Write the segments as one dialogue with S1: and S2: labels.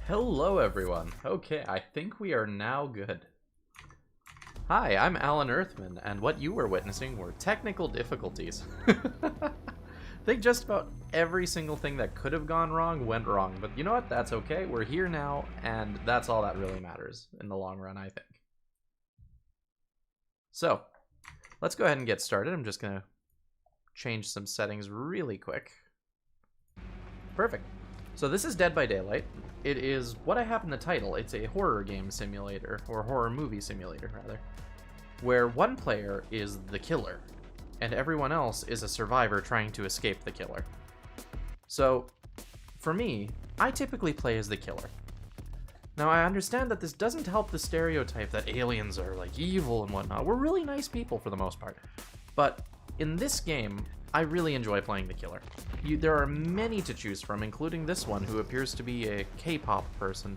S1: Hello everyone. Okay, I think we are now good. Hi, I'm Alan Earthman, and what you were witnessing were technical difficulties. I think just about every single thing that could have gone wrong went wrong, but you know what? That's okay. We're here now, and that's all that really matters in the long run, I think. So, let's go ahead and get started. I'm just gonna change some settings really quick. Perfect. So this is Dead by Daylight. It is what I have in the title. It's a horror game simulator, or horror movie simulator, rather, where one player is the killer, and everyone else is a survivor trying to escape the killer. So, for me, I typically play as the killer. Now, I understand that this doesn't help the stereotype that aliens are, like, evil and whatnot. We're really nice people for the most part. But in this game, I really enjoy playing the killer. There are many to choose from, including this one, who appears to be a K-pop person.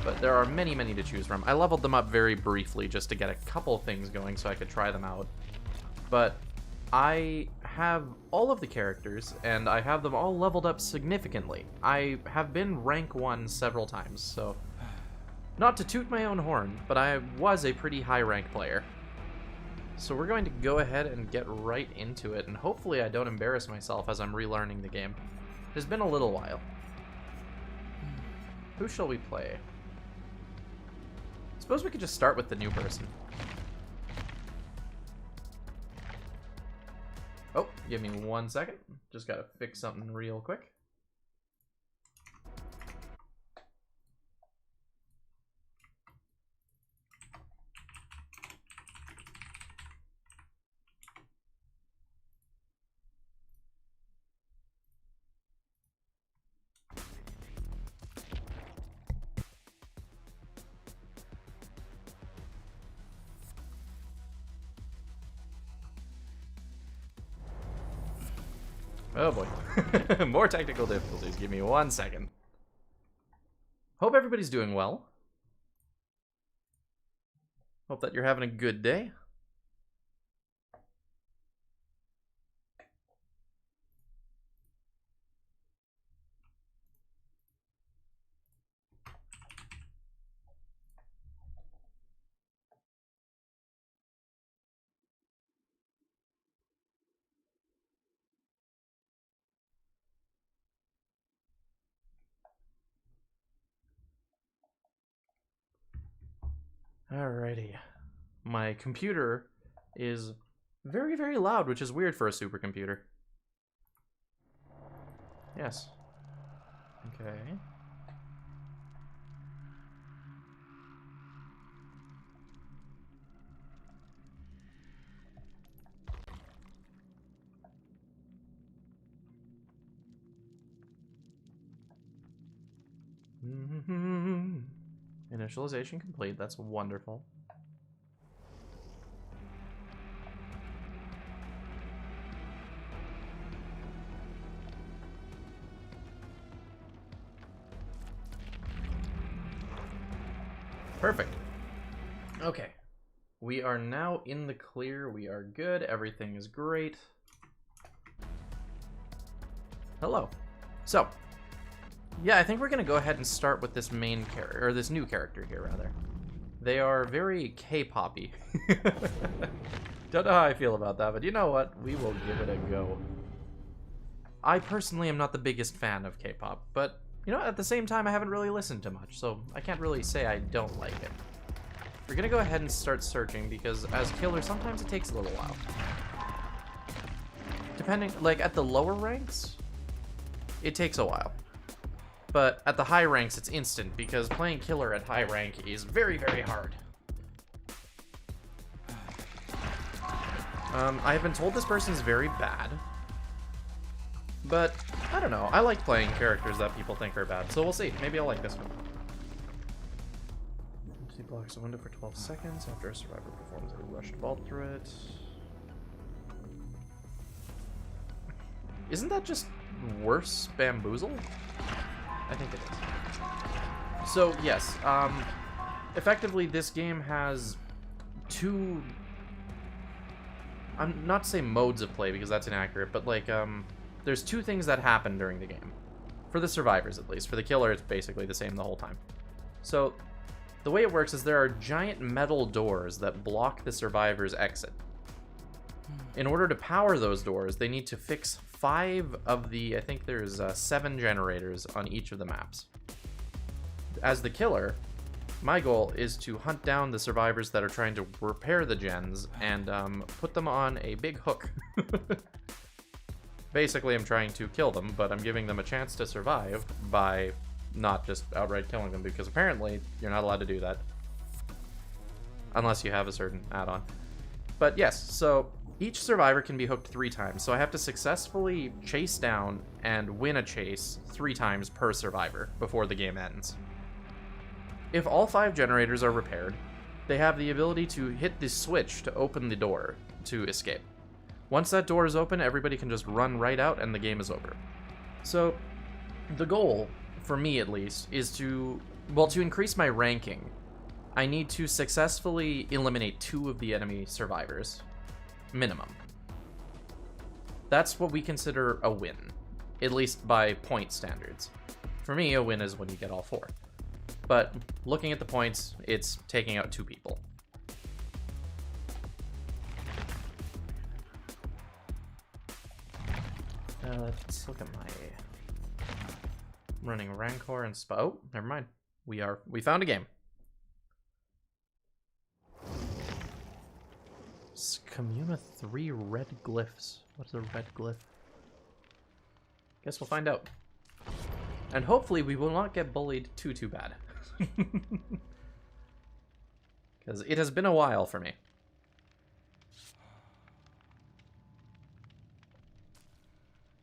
S1: But there are many, many to choose from. I leveled them up very briefly just to get a couple things going so I could try them out. But I have all of the characters, and I have them all leveled up significantly. I have been rank 1 several times, so not to toot my own horn, but I was a pretty high rank player. So we're going to go ahead and get right into it, and hopefully I don't embarrass myself as I'm relearning the game. It's been a little while. Who shall we play? Suppose we could just start with the new person. Oh, give me 1 second. Just gotta fix something real quick. Oh boy. More technical difficulties. Give me 1 second. Hope everybody's doing well. Hope that you're having a good day. Alrighty. My computer is very, very loud, which is weird for a supercomputer. Yes. Okay. Initialization complete. That's wonderful. Perfect. Okay. We are now in the clear. We are good. Everything is great. Hello. So, yeah, I think we're gonna go ahead and start with this main character, or this new character here, rather. They are very K-poppy. Don't know how I feel about that, but you know what? We will give it a go. I personally am not the biggest fan of K-pop, but, you know, at the same time, I haven't really listened to much, so I can't really say I don't like it. We're gonna go ahead and start searching, because as killer, sometimes it takes a little while. Depending, like, at the lower ranks, it takes a while. But at the high ranks, it's instant, because playing killer at high rank is very, very hard. I have been told this person's very bad. But, I don't know. I like playing characters that people think are bad, so we'll see. Maybe I'll like this one. He blocks a window for 12 seconds after a survivor performs a rushed vault through it. Isn't that just worse bamboozle? I think it is. So, yes, effectively this game has two, I'm not to say modes of play because that's inaccurate, but like, there's two things that happen during the game. For the survivors, at least. For the killer, it's basically the same the whole time. So, the way it works is there are giant metal doors that block the survivors' exit. In order to power those doors, they need to fix 5 of the, I think there's 7 generators on each of the maps. As the killer, my goal is to hunt down the survivors that are trying to repair the gens and put them on a big hook. Basically, I'm trying to kill them, but I'm giving them a chance to survive by not just outright killing them, because apparently you're not allowed to do that. Unless you have a certain add-on. But yes, so each survivor can be hooked 3 times, so I have to successfully chase down and win a chase 3 times per survivor before the game ends. If all 5 generators are repaired, they have the ability to hit the switch to open the door to escape. Once that door is open, everybody can just run right out and the game is over. So, the goal, for me at least, is to increase my ranking, I need to successfully eliminate 2 of the enemy survivors. Minimum. That's what we consider a win, at least by point standards. For me, a win is when you get all 4. But looking at the points, it's taking out 2 people. Let's look at my running Rancor and Spa. Oh, never mind. We found a game. Communa 3 red glyphs. What's a red glyph? Guess we'll find out. And hopefully we will not get bullied too bad. Because it has been a while for me.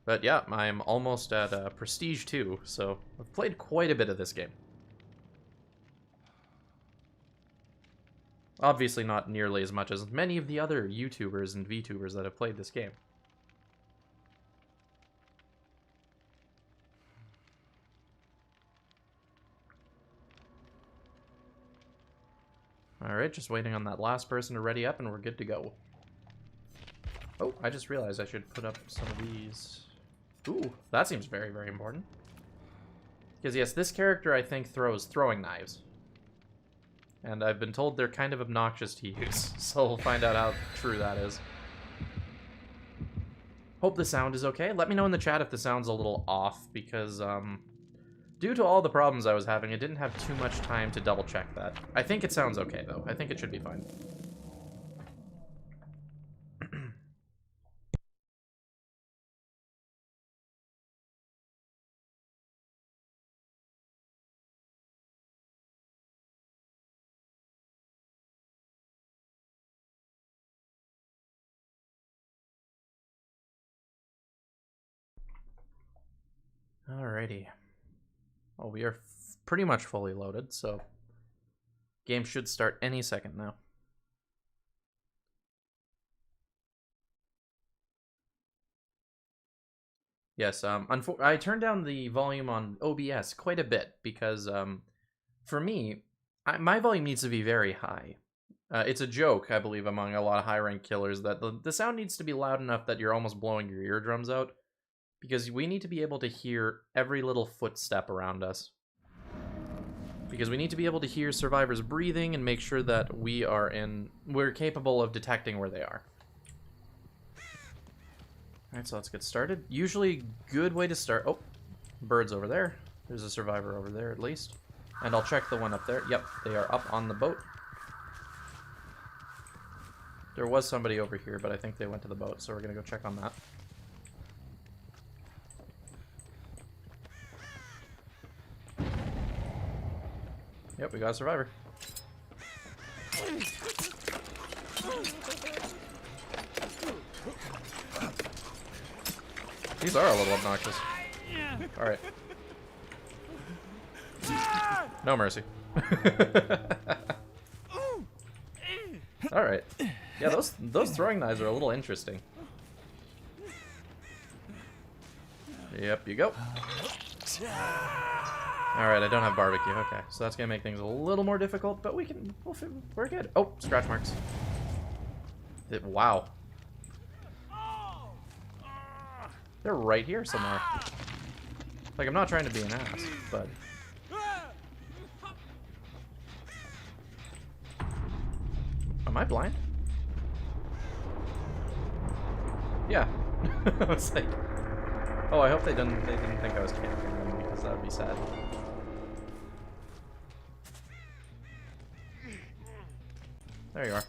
S1: But yeah, I'm almost at Prestige 2, so I've played quite a bit of this game. Obviously not nearly as much as many of the other YouTubers and VTubers that have played this game. Alright, just waiting on that last person to ready up and we're good to go. Oh, I just realized I should put up some of these. Ooh, that seems very, very important. Because yes, this character I think throws throwing knives. And I've been told they're kind of obnoxious to use, so we'll find out how true that is. Hope the sound is okay. Let me know in the chat if the sound's a little off, because due to all the problems I was having, I didn't have too much time to double check that. I think it sounds okay though. I think it should be fine. Alrighty. Well, we are pretty much fully loaded, so game should start any second now. Yes, I turned down the volume on OBS quite a bit because, for me, my volume needs to be very high. It's a joke, I believe, among a lot of high-rank killers that the sound needs to be loud enough that you're almost blowing your eardrums out. Because we need to be able to hear every little footstep around us. Because we need to be able to hear survivors breathing and make sure that we're capable of detecting where they are. Alright, so let's get started. Usually, good way to start... Oh, birds over there. There's a survivor over there, at least. And I'll check the one up there. Yep, they are up on the boat. There was somebody over here, but I think they went to the boat, so we're gonna go check on that. Yep, we got a survivor. These are a little obnoxious. Alright. No mercy. Alright. Yeah, those throwing knives are a little interesting. Yep, you go. Alright, I don't have barbecue. Okay, so that's gonna make things a little more difficult, but we're good. Oh, scratch marks. Wow. They're right here somewhere. Like, I'm not trying to be an ass, but... Am I blind? Yeah. I was like... Oh, I hope they didn't think I was camping them, because that would be sad. There you are.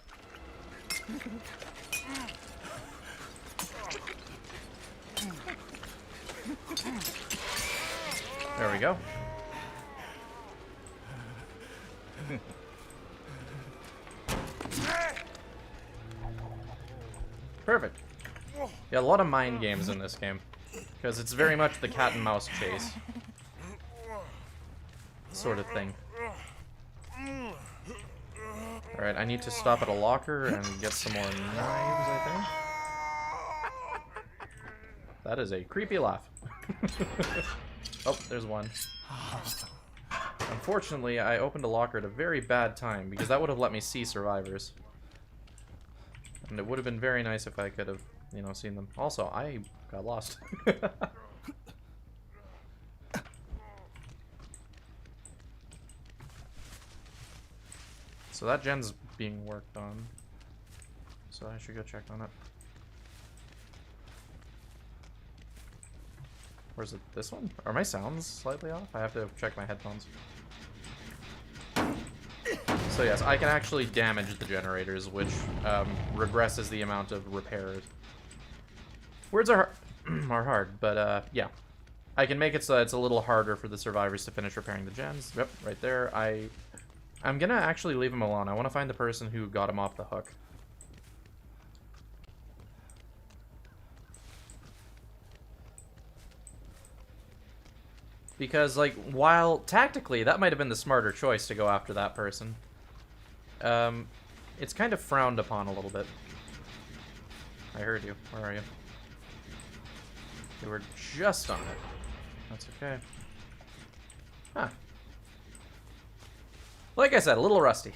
S1: There we go. Perfect. Yeah, a lot of mind games in this game. Because it's very much the cat and mouse chase. Sort of thing. Alright, I need to stop at a locker and get some more knives, I think. That is a creepy laugh. Oh, there's one. Unfortunately, I opened a locker at a very bad time, because that would have let me see survivors. And it would have been very nice if I could have, you know, seen them. Also, I got lost. So that gen's being worked on. So I should go check on it. Or is it this one? Are my sounds slightly off? I have to check my headphones. So yes, I can actually damage the generators, which regresses the amount of repairs. Words are hard, but yeah. I can make it so it's a little harder for the survivors to finish repairing the gens. Yep, right there. I'm gonna actually leave him alone. I want to find the person who got him off the hook. Because, like, while tactically that might have been the smarter choice to go after that person, it's kind of frowned upon a little bit. I heard you. Where are you? You were just on it. That's okay. Huh. Like I said, a little rusty.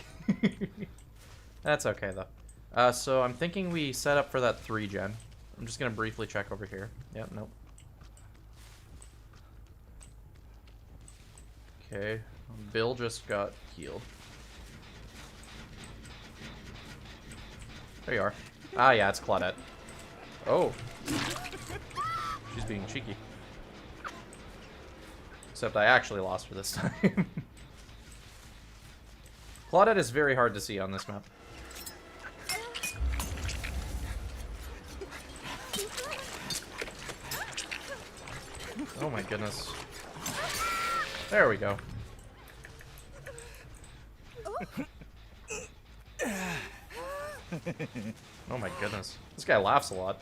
S1: That's okay, though. So I'm thinking we set up for that 3 gen. I'm just going to briefly check over here. Yep, nope. Okay, Bill just got healed. There you are. Ah, yeah, it's Claudette. Oh. She's being cheeky. Except I actually lost her this time. Claudette is very hard to see on this map. Oh my goodness. There we go. Oh my goodness. This guy laughs a lot.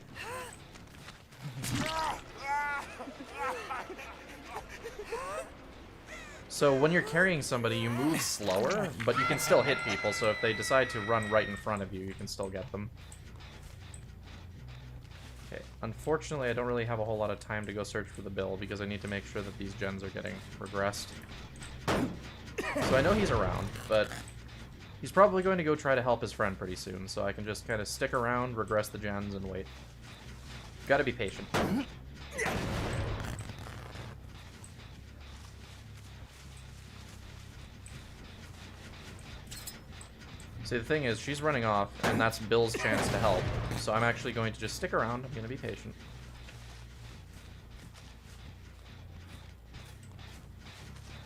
S1: So when you're carrying somebody, you move slower, but you can still hit people, so if they decide to run right in front of you, you can still get them. Okay, unfortunately I don't really have a whole lot of time to go search for the Bill, because I need to make sure that these gens are getting regressed. So I know he's around, but he's probably going to go try to help his friend pretty soon, so I can just kind of stick around, regress the gens, and wait. Gotta be patient. See, the thing is, she's running off, and that's Bill's chance to help. So I'm actually going to just stick around. I'm going to be patient.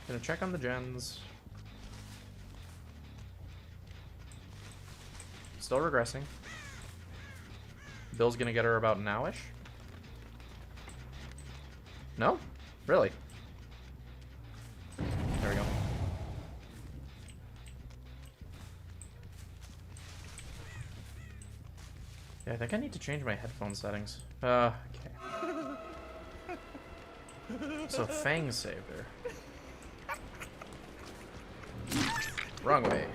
S1: Gonna check on the gens. Still regressing. Bill's gonna get her about now-ish. No? Really? There we go. Yeah, I think I need to change my headphone settings. Okay. So Fang saved her. Wrong way.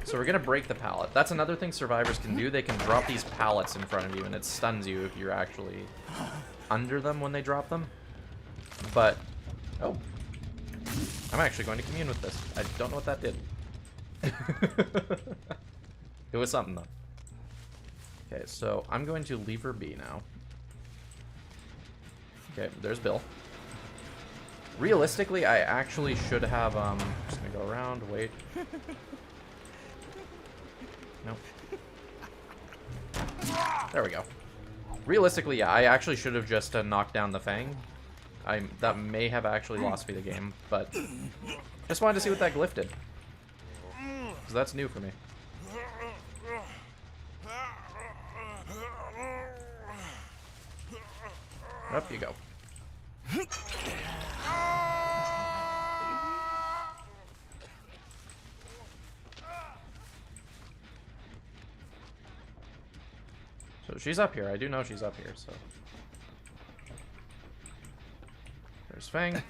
S1: So we're gonna break the pallet. That's another thing survivors can do. They can drop these pallets in front of you, and it stuns you if you're actually under them when they drop them. But, oh. I'm actually going to commune with this. I don't know what that did. It was something, though. Okay, so I'm going to leave her be now. Okay, there's Bill. Realistically, I actually should have, just gonna go around, wait. Nope. There we go. Realistically, yeah, I actually should have just knocked down the Fang. That may have actually lost me the game, but just wanted to see what that glyph did. So that's new for me. Up you go. So she's up here. I do know she's up here, so. There's Fang.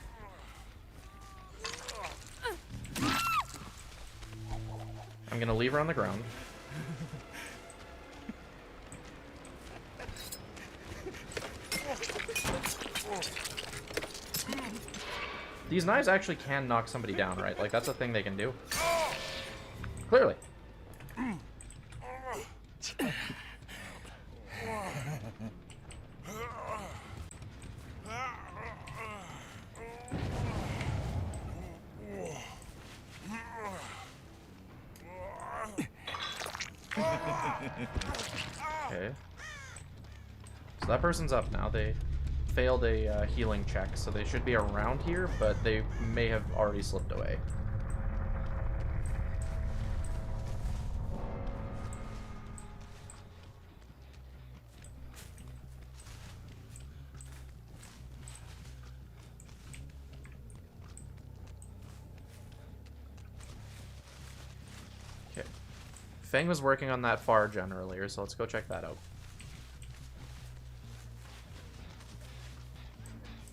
S1: I'm gonna leave her on the ground. These knives actually can knock somebody down, right? Like, that's a thing they can do. Clearly. Okay. So that person's up now. They failed a healing check, so they should be around here, but they may have already slipped away. Okay. Fang was working on that far gen earlier, so let's go check that out.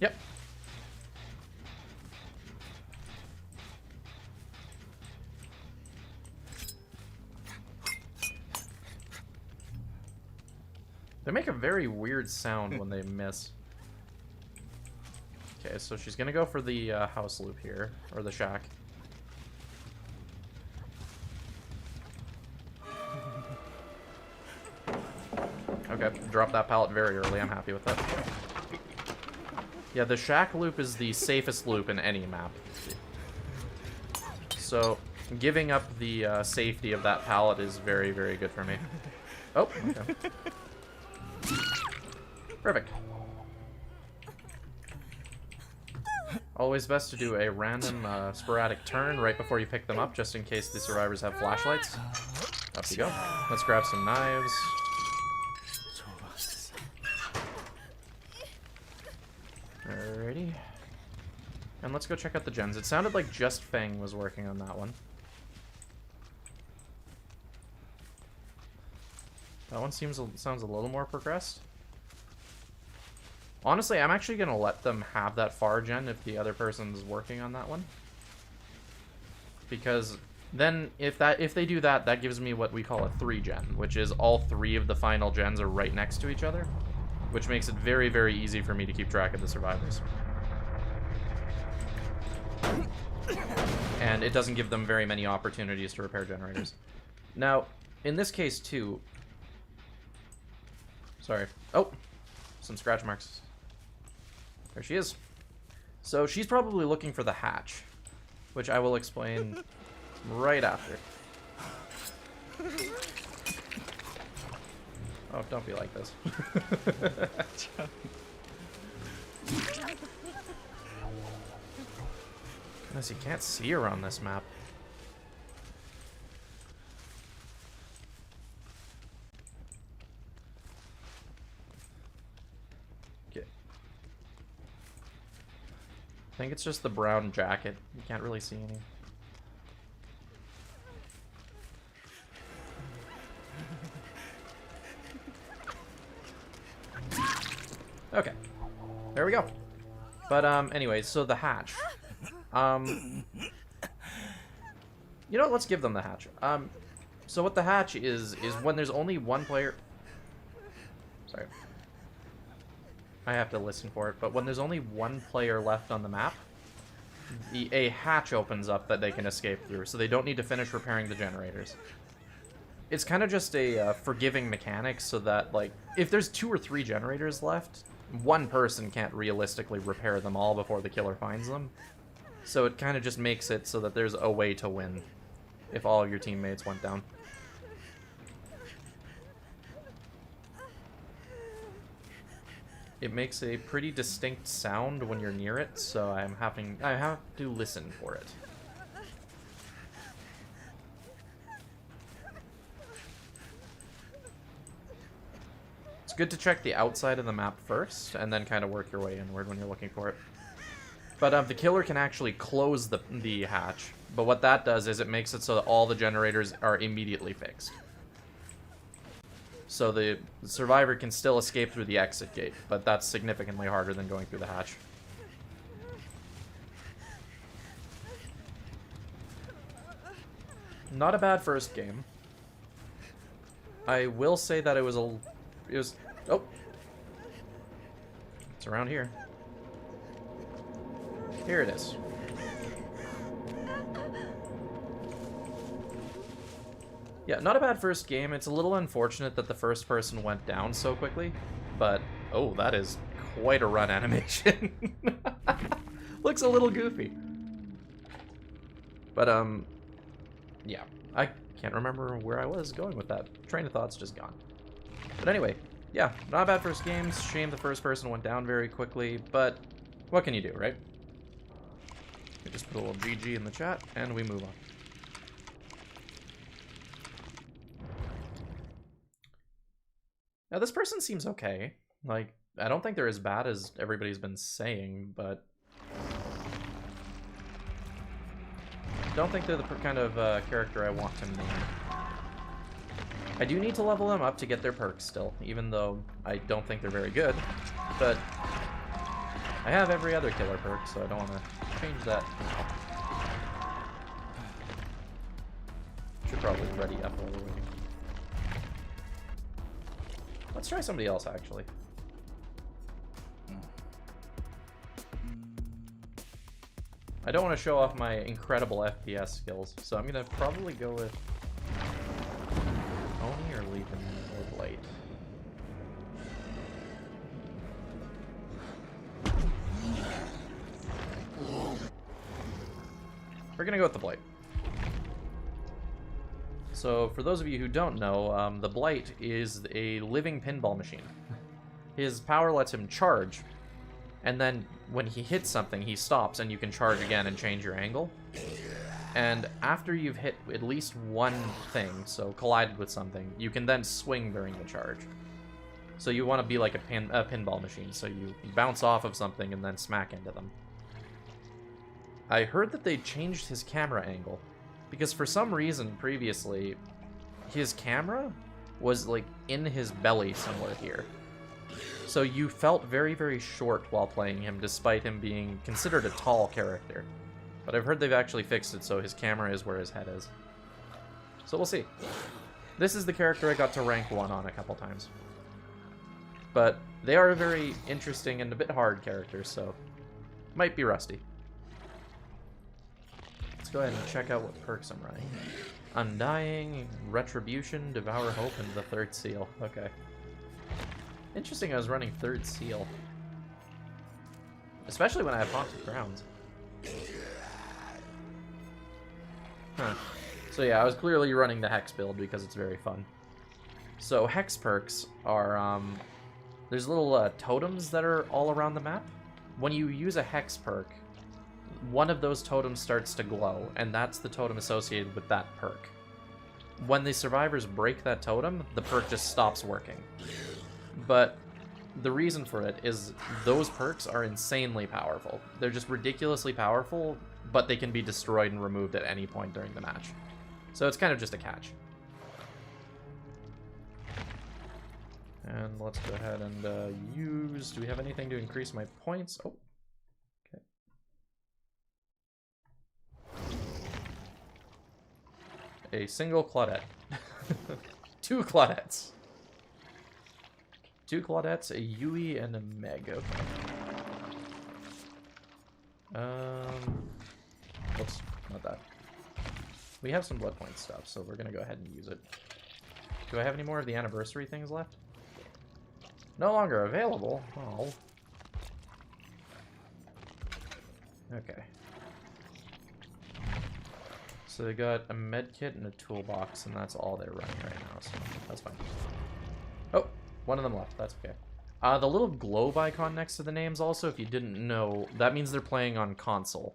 S1: Yep. They make a very weird sound when they miss. Okay, so she's gonna go for the house loop here, or the shack. Okay, drop that pallet very early. I'm happy with that. Yeah, the shack loop is the safest loop in any map. So, giving up the safety of that pallet is very, very good for me. Oh, okay. Perfect. Always best to do a random sporadic turn right before you pick them up, just in case the survivors have flashlights. Up you go. Let's grab some knives. Alrighty. And let's go check out the gens. It sounded like just Fang was working on that one. That one sounds a little more progressed. Honestly, I'm actually gonna let them have that far gen if the other person's working on that one. Because then if they do that, that gives me what we call a 3 gen, which is all 3 of the final gens are right next to each other, which makes it very, very easy for me to keep track of the survivors. And it doesn't give them very many opportunities to repair generators. Now, in this case too... Sorry. Oh! Some scratch marks. There she is. So she's probably looking for the hatch, which I will explain right after. Oh, don't be like this. Goodness, you can't see her on this map. Okay. I think it's just the brown jacket. You can't really see any. Okay. There we go. But, anyways, so the hatch. You know what? Let's give them the hatch. So what the hatch is when there's only one player... Sorry. I have to listen for it. But when there's only one player left on the map, a hatch opens up that they can escape through, so they don't need to finish repairing the generators. It's kind of just a forgiving mechanic so that, like, if there's 2 or 3 generators left, one person can't realistically repair them all before the killer finds them. So it kind of just makes it so that there's a way to win if all of your teammates went down. It makes a pretty distinct sound when you're near it, so I have to listen for it. It's good to check the outside of the map first, and then kind of work your way inward when you're looking for it. But the killer can actually close the hatch, but what that does is it makes it so that all the generators are immediately fixed. So the survivor can still escape through the exit gate, but that's significantly harder than going through the hatch. Not a bad first game. I will say that it was oh, it's around here. Here it is. Yeah, not a bad first game. It's a little unfortunate that the first person went down so quickly, but oh, that is quite a run animation. Looks a little goofy. But yeah, I can't remember where I was going with that. Train of thought's just gone. But anyway, yeah, not bad first games. Shame the first person went down very quickly, but what can you do, right? We just put a little GG in the chat, and we move on. Now, this person seems okay. Like, I don't think they're as bad as everybody's been saying, but I don't think they're the kind of character I want to main. I do need to level them up to get their perks still, even though I don't think they're very good, but I have every other killer perk, so I don't want to change that now. Should probably ready up while we're waiting. Let's try somebody else, actually. I don't want to show off my incredible FPS skills, so I'm going to probably go with Oni or Legion or Blight. We're going to go with the Blight. So, for those of you who don't know, the Blight is a living pinball machine. His power lets him charge, and then when he hits something, he stops, and you can charge again and change your angle. And after you've hit at least one thing, so collided with something, you can then swing during the charge. So you want to be like a pinball machine, so you bounce off of something and then smack into them. I heard that they changed his camera angle, because for some reason previously, his camera was like in his belly somewhere here. So you felt very, very short while playing him, despite him being considered a tall character. But I've heard they've actually fixed it so his camera is where his head is. So we'll see. This is the character I got to rank 1 on a couple times. But they are a very interesting and a bit hard character, so might be rusty. Let's go ahead and check out what perks I'm running. Undying, Retribution, Devour Hope, and the Third Seal. Okay. Interesting I was running Third Seal. Especially when I have Haunted Grounds. Huh. So yeah, I was clearly running the Hex build because it's very fun. So Hex perks are, there's little totems that are all around the map. When you use a Hex perk, one of those totems starts to glow, and that's the totem associated with that perk. When the survivors break that totem, the perk just stops working. But the reason for it is those perks are insanely powerful. They're just ridiculously powerful, but they can be destroyed and removed at any point during the match. So it's kind of just a catch. And let's go ahead and use... Do we have anything to increase my points? Oh. Okay. A single Claudette. 2 Claudettes. 2 Claudettes, a Yui, and a Meg. Okay. Whoops, not that. We have some blood point stuff, so we're gonna go ahead and use it. Do I have any more of the anniversary things left? No longer available? Oh. Okay. So they got a med kit and a toolbox, and that's all they're running right now, so that's fine. Oh, one of them left. That's okay. The little globe icon next to the names also, if you didn't know, that means they're playing on console.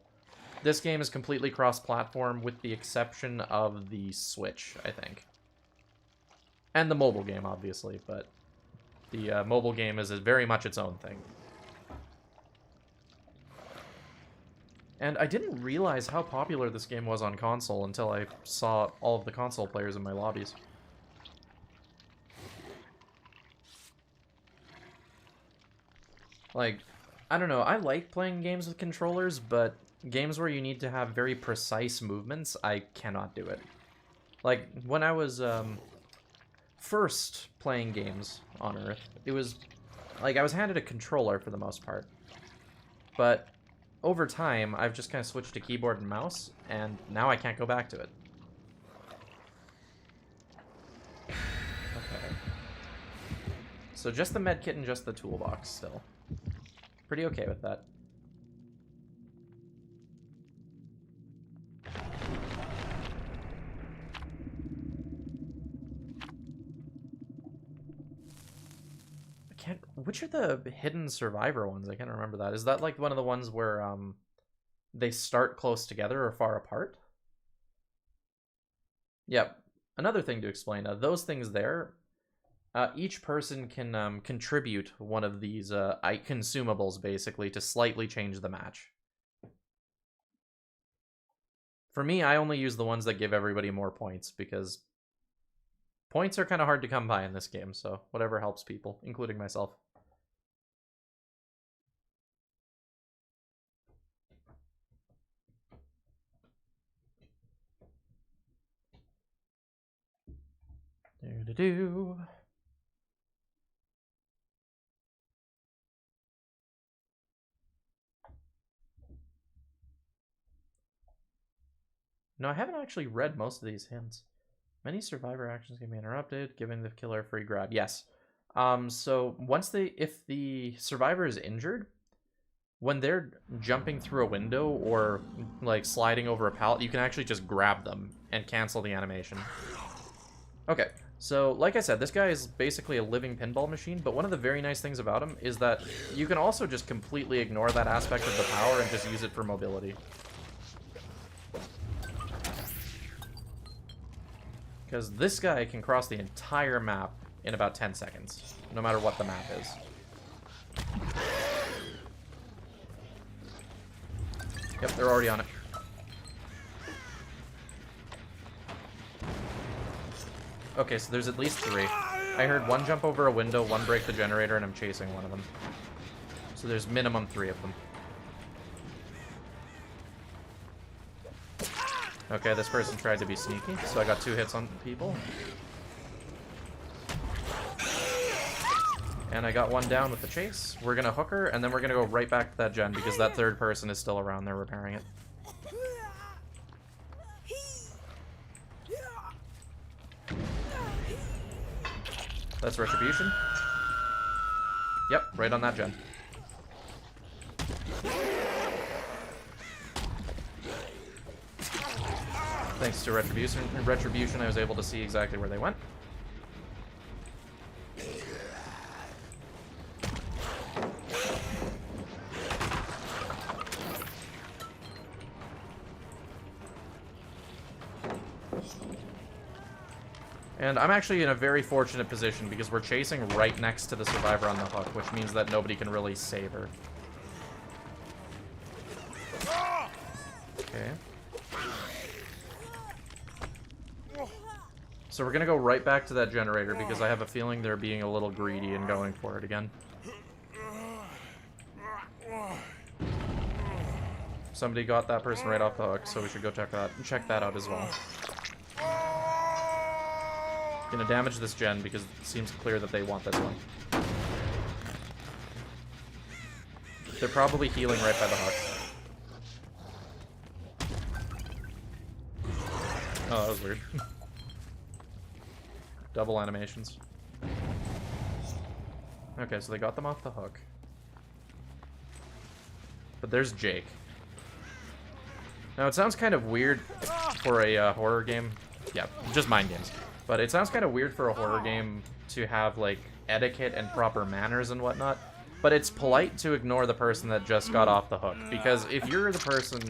S1: This game is completely cross-platform with the exception of the Switch, I think. And the mobile game, obviously, but the mobile game is very much its own thing. And I didn't realize how popular this game was on console until I saw all of the console players in my lobbies. Like, I don't know, I like playing games with controllers, but games where you need to have very precise movements, I cannot do it. Like, when I was first playing games on Earth, it was, like, I was handed a controller for the most part. But over time, I've just kind of switched to keyboard and mouse, and now I can't go back to it. Okay. So just the medkit and just the toolbox still. Pretty okay with that. Which are the hidden survivor ones? I can't remember that. Is that like one of the ones where they start close together or far apart? Yep. Another thing to explain, those things there, each person can contribute one of these consumables, basically, to slightly change the match. For me, I only use the ones that give everybody more points, because points are kind of hard to come by in this game, so whatever helps people, including myself. Do-do-do. No, I haven't actually read most of these hints. Many survivor actions can be interrupted, giving the killer a free grab. Yes. So once if the survivor is injured, when they're jumping through a window or like sliding over a pallet, you can actually just grab them and cancel the animation. Okay, so like I said, this guy is basically a living pinball machine, but one of the very nice things about him is that you can also just completely ignore that aspect of the power and just use it for mobility. Because this guy can cross the entire map in about 10 seconds, no matter what the map is. Yep, they're already on it. Okay, so there's at least 3. I heard one jump over a window, one break the generator, and I'm chasing one of them. So there's minimum 3 of them. Okay, this person tried to be sneaky, so I got 2 hits on people. And I got 1 down with the chase. We're gonna hook her, and then we're gonna go right back to that gen, because that 3rd person is still around there repairing it. That's retribution. Yep, right on that gen. Thanks to Retribution, I was able to see exactly where they went. And I'm actually in a very fortunate position because we're chasing right next to the survivor on the hook, which means that nobody can really save her. Okay. So we're gonna go right back to that generator because I have a feeling they're being a little greedy and going for it again. Somebody got that person right off the hook, so we should go check that out as well. Gonna damage this gen because it seems clear that they want this one. They're probably healing right by the hook. Oh, that was weird. Double animations. Okay, so they got them off the hook. But there's Jake. Now, it sounds kind of weird for a horror game. Yeah, just mind games. But it sounds kind of weird for a horror game to have, like, etiquette and proper manners and whatnot. But it's polite to ignore the person that just got off the hook. Because if you're the person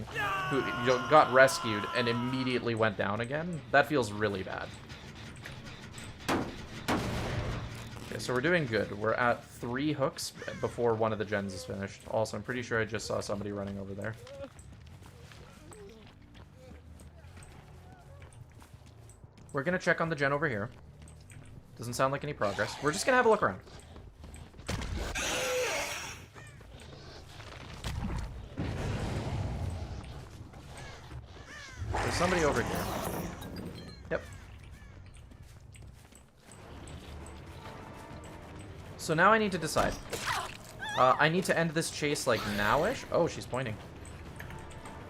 S1: who got rescued and immediately went down again, that feels really bad. Okay, so we're doing good. We're at 3 hooks before one of the gens is finished. Also, I'm pretty sure I just saw somebody running over there. We're gonna check on the gen over here. Doesn't sound like any progress. We're just gonna have a look around. There's somebody over here. Yep. So now I need to decide. I need to end this chase, like, now-ish. Oh, she's pointing.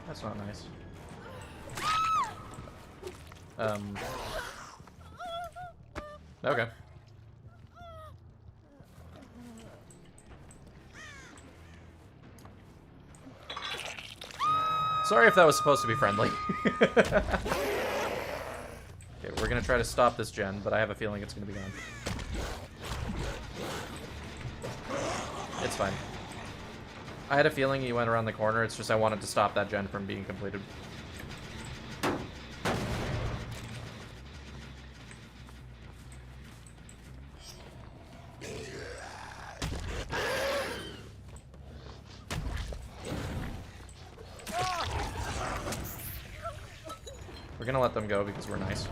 S1: That's not nice. Okay. Sorry if that was supposed to be friendly. Okay, we're gonna try to stop this gen, but I have a feeling it's gonna be gone. It's fine. I had a feeling he went around the corner, it's just I wanted to stop that gen from being completed. We're gonna let them go because we're nice.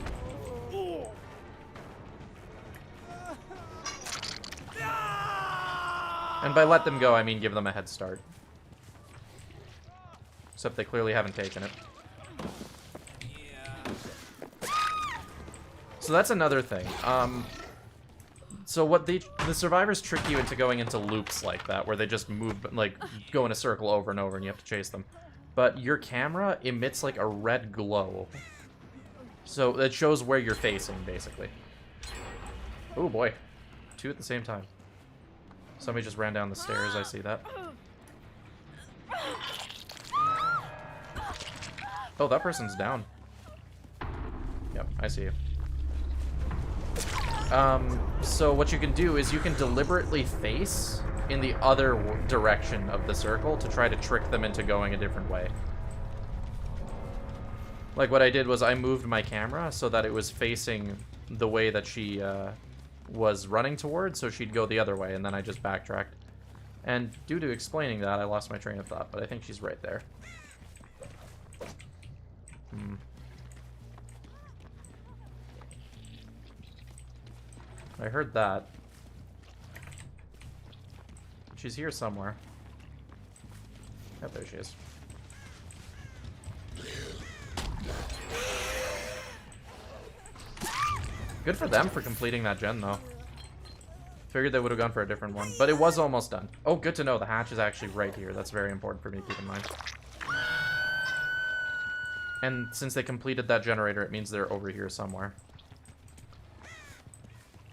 S1: And by let them go, I mean give them a head start. Except they clearly haven't taken it. So that's another thing. So what the survivors trick you into going into loops like that, where they just move, like, go in a circle over and over and you have to chase them. But your camera emits, like, a red glow. So it shows where you're facing, basically. Oh boy. 2 at the same time. Somebody just ran down the stairs, I see that. Oh, that person's down. Yep, I see you. So what you can do is you can deliberately face in the other direction of the circle to try to trick them into going a different way. Like, what I did was I moved my camera so that it was facing the way that she was running towards, so she'd go the other way, and then I just backtracked. And due to explaining that, I lost my train of thought, but I think she's right there. I heard that. She's here somewhere. Yep, there she is. Good for them for completing that gen, though. Figured they would have gone for a different one, but it was almost done. Oh, good to know. The hatch is actually right here. That's very important for me to keep in mind. And since they completed that generator, it means they're over here somewhere.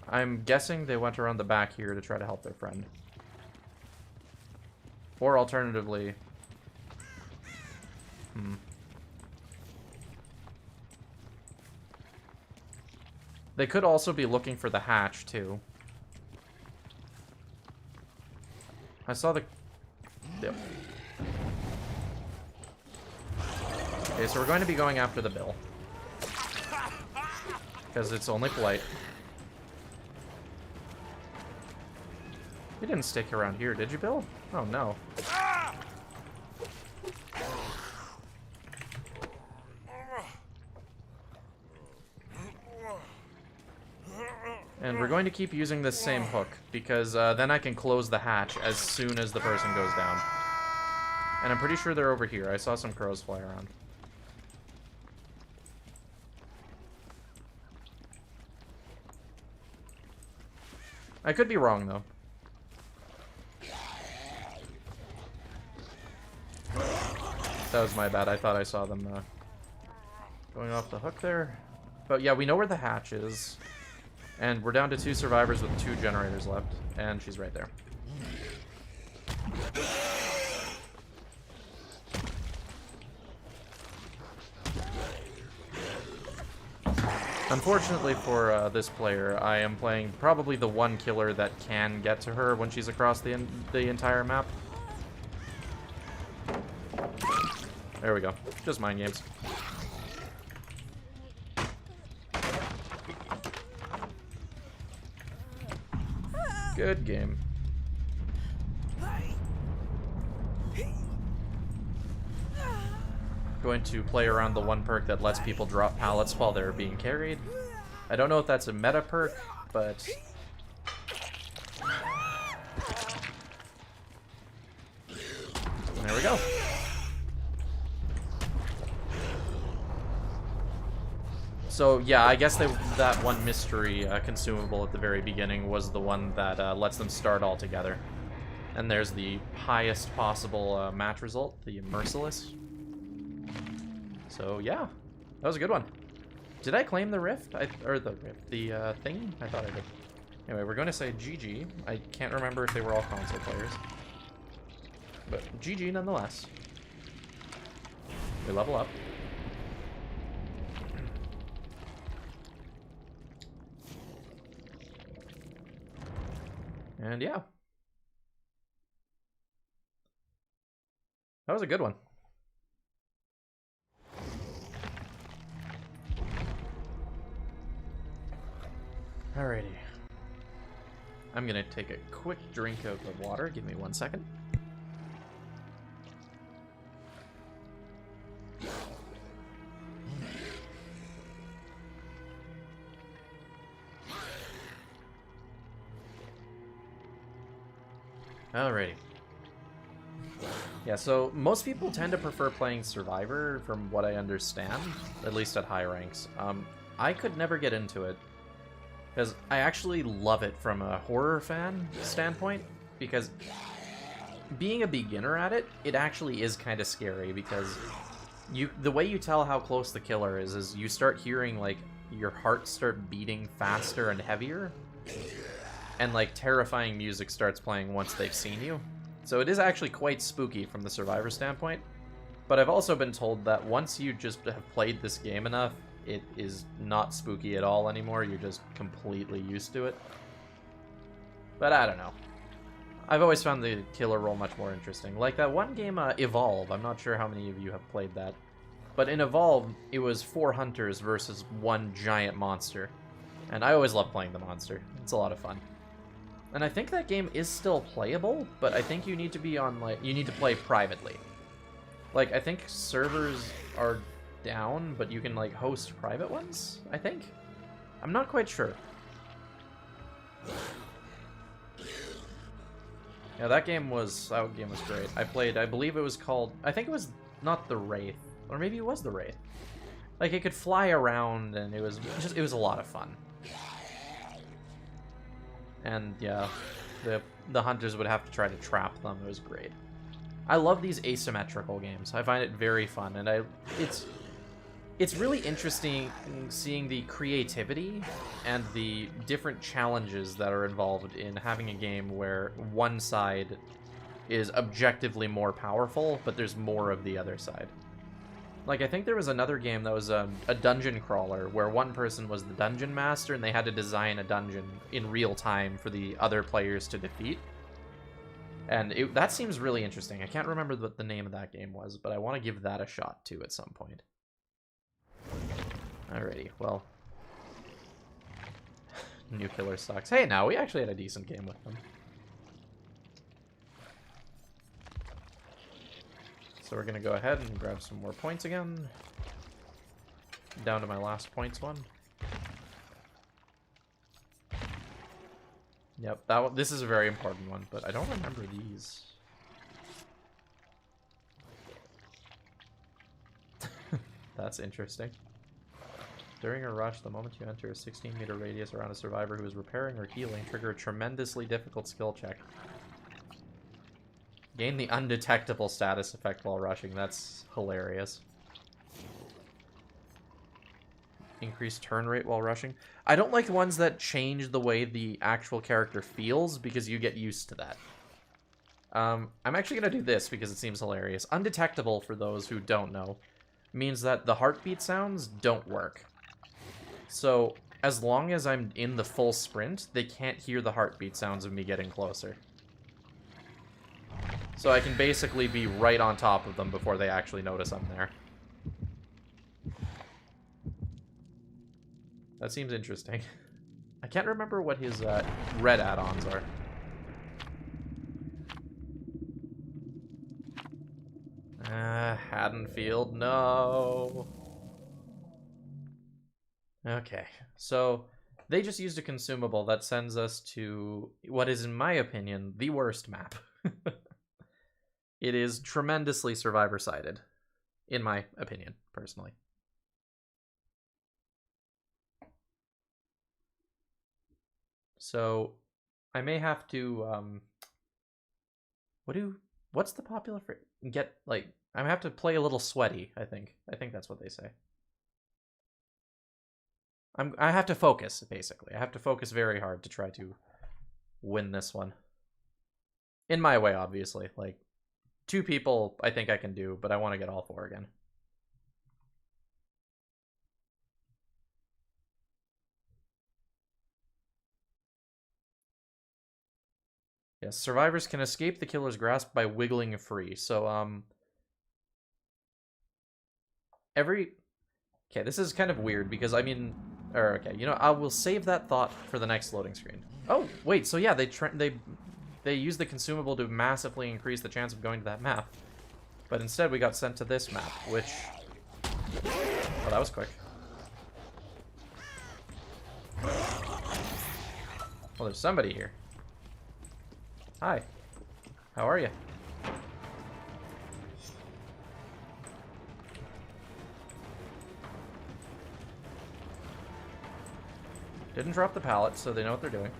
S1: I'm guessing they went around the back here to try to help their friend. Or alternatively... They could also be looking for the hatch, too. I saw the... Yep. Okay, so we're going to be going after the Bill. Because it's only polite. You didn't stick around here, did you, Bill? Oh, no. And we're going to keep using this same hook, because then I can close the hatch as soon as the person goes down. And I'm pretty sure they're over here. I saw some crows fly around. I could be wrong, though. That was my bad. I thought I saw them going off the hook there. But yeah, we know where the hatch is. And we're down to 2 survivors with 2 generators left. And she's right there. Unfortunately for this player, I am playing probably the one killer that can get to her when she's across the entire map. There we go. Just mind games. Good game. Going to play around the one perk that lets people drop pallets while they're being carried. I don't know if that's a meta perk, but... there we go. So yeah, I guess that one mystery consumable at the very beginning was the one that lets them start all together. And there's the highest possible match result, the Merciless. So yeah, that was a good one. Did I claim the rift? The thing? I thought I did. Anyway, we're going to say GG. I can't remember if they were all console players. But GG nonetheless. We level up. And yeah. That was a good one. Alrighty. I'm gonna take a quick drink of the water. Give me 1 second. Alrighty. Yeah, so most people tend to prefer playing Survivor, from what I understand, at least at high ranks. I could never get into it, because I actually love it from a horror fan standpoint, because being a beginner at it, it actually is kind of scary, because the way you tell how close the killer is you start hearing, like, your heart start beating faster and heavier, and, like, terrifying music starts playing once they've seen you. So it is actually quite spooky from the Survivor standpoint, but I've also been told that once you just have played this game enough, it is not spooky at all anymore. You're just completely used to it. But I don't know. I've always found the killer role much more interesting. Like that one game, Evolve. I'm not sure how many of you have played that. But in Evolve, it was 4 hunters versus 1 giant monster. And I always love playing the monster. It's a lot of fun. And I think that game is still playable, but I think you need to be on, like, you need to play privately. Like, I think servers are down, but you can, like, host private ones, I think? I'm not quite sure. Yeah, that game was great. I played, I believe it was called, I think it was not the Wraith, or maybe it was the Wraith. Like, it could fly around, and it was a lot of fun. And yeah, the hunters would have to try to trap them. It was great. I love these asymmetrical games. I find it very fun, and it's really interesting seeing the creativity and the different challenges that are involved in having a game where one side is objectively more powerful, but there's more of the other side. Like, I think there was another game that was a dungeon crawler where one person was the dungeon master and they had to design a dungeon in real time for the other players to defeat. And that seems really interesting. I can't remember what the name of that game was, but I want to give that a shot too at some point. Alrighty, well. New killer sucks. Hey, now we actually had a decent game with them. So we're gonna go ahead and grab some more points again. Down to my last points one. Yep, this is a very important one, but I don't remember these. That's interesting. During a rush, the moment you enter a 16-meter radius around a survivor who is repairing or healing, trigger a tremendously difficult skill check. Gain the undetectable status effect while rushing. That's hilarious. increased turn rate while rushing. I don't like ones that change the way the actual character feels because you get used to that. I'm actually going to do this because it seems hilarious. Undetectable, for those who don't know, means that the heartbeat sounds don't work. So, as long as I'm in the full sprint, they can't hear the heartbeat sounds of me getting closer. So I can basically be right on top of them before they actually notice I'm there. That seems interesting. I can't remember what his red add-ons are. Haddonfield, no. Okay, so they just used a consumable that sends us to what is, in my opinion, the worst map. It is tremendously survivor-sided, in my opinion, personally. So, I may have to, what's the popular phrase? Get, like, I have to play a little sweaty, I think. I think that's what they say. I have to focus, basically. I have to focus very hard to try to win this one. In my way, obviously. Like, 2 people I think I can do, but I want to get all 4 again. Yes, survivors can escape the killer's grasp by wiggling free. So, okay, this is kind of weird because, I mean... okay, you know, I will save that thought for the next loading screen. Oh, wait, so yeah, they use the consumable to massively increase the chance of going to that map. But instead we got sent to this map, which... Oh, that was quick. Well, there's somebody here. Hi. How are you? Didn't drop the pallet, so they know what they're doing.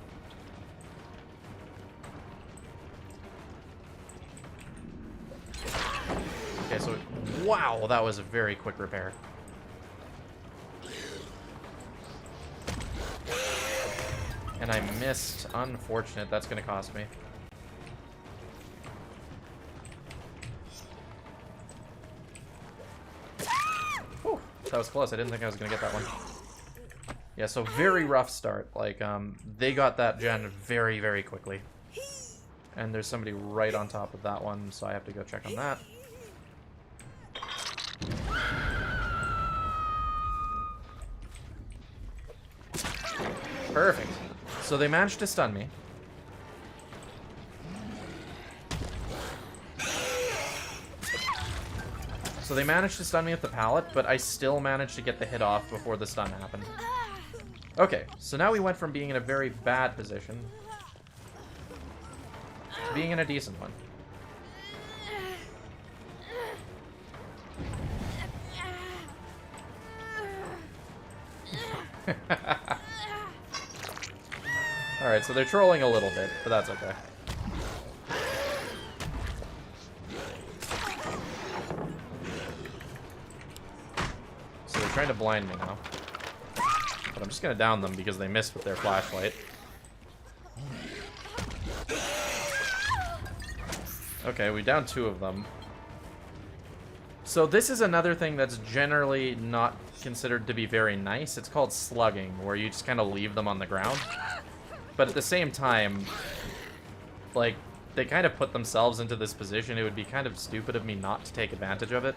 S1: Okay, so... Wow, that was a very quick repair. And I missed. Unfortunate. That's going to cost me. Whew, that was close. I didn't think I was going to get that one. Yeah, so very rough start. Like, they got that gen very, very quickly. And there's somebody right on top of that one, so I have to go check on that. Perfect. So they managed to stun me. So they managed to stun me with the pallet, but I still managed to get the hit off before the stun happened. Okay, so now we went from being in a very bad position to being in a decent one. Alright, so they're trolling a little bit, but that's okay. So they're trying to blind me now. But I'm just gonna down them because they missed with their flashlight. Okay, we downed 2 of them. So this is another thing that's generally not considered to be very nice. It's called slugging, where you just kind of leave them on the ground. But at the same time, like, they kind of put themselves into this position. It would be kind of stupid of me not to take advantage of it.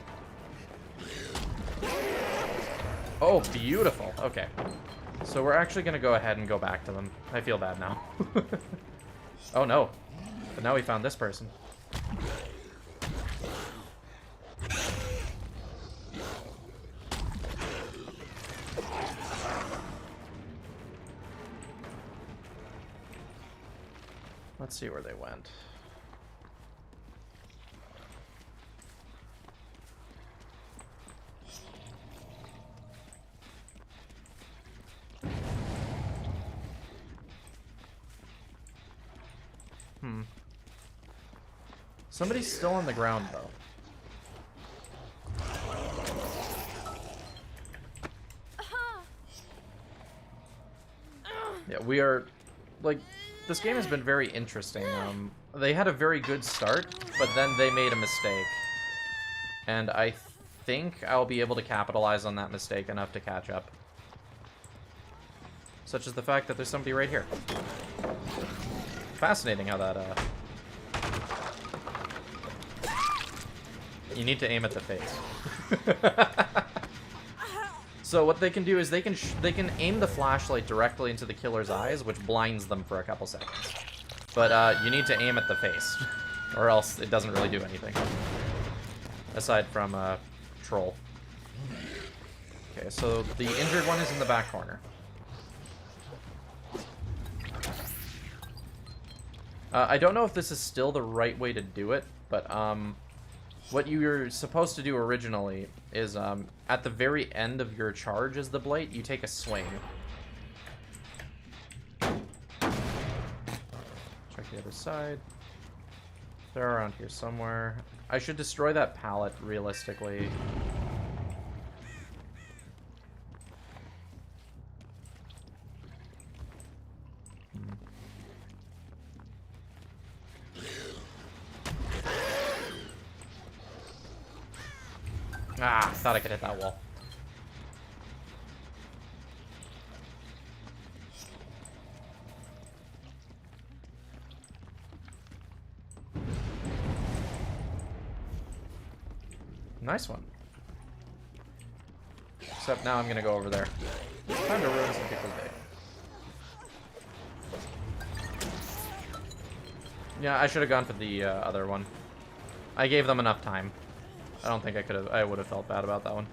S1: Oh, beautiful. Okay. So we're actually going to go ahead and go back to them. I feel bad now. Oh, no. But now we found this person. Let's see where they went. Somebody's still on the ground, though. Yeah, we are, like, this game has been very interesting. They had a very good start, but then they made a mistake. And I think I'll be able to capitalize on that mistake enough to catch up. Such as the fact that there's somebody right here. Fascinating how that, You need to aim at the face. So what they can do is they can aim the flashlight directly into the killer's eyes, which blinds them for a couple seconds. But you need to aim at the face, or else it doesn't really do anything. Aside from troll. Okay, so the injured one is in the back corner. I don't know if this is still the right way to do it, but what you were supposed to do originally is at the very end of your charge as the Blight, you take a swing. Check the other side. They're around here somewhere. I should destroy that pallet realistically. Ah, thought I could hit that wall. Nice one. Except now I'm gonna go over there. Time to ruin some people's day. Yeah, I should have gone for the other one. I gave them enough time. I don't think I would have felt bad about that one.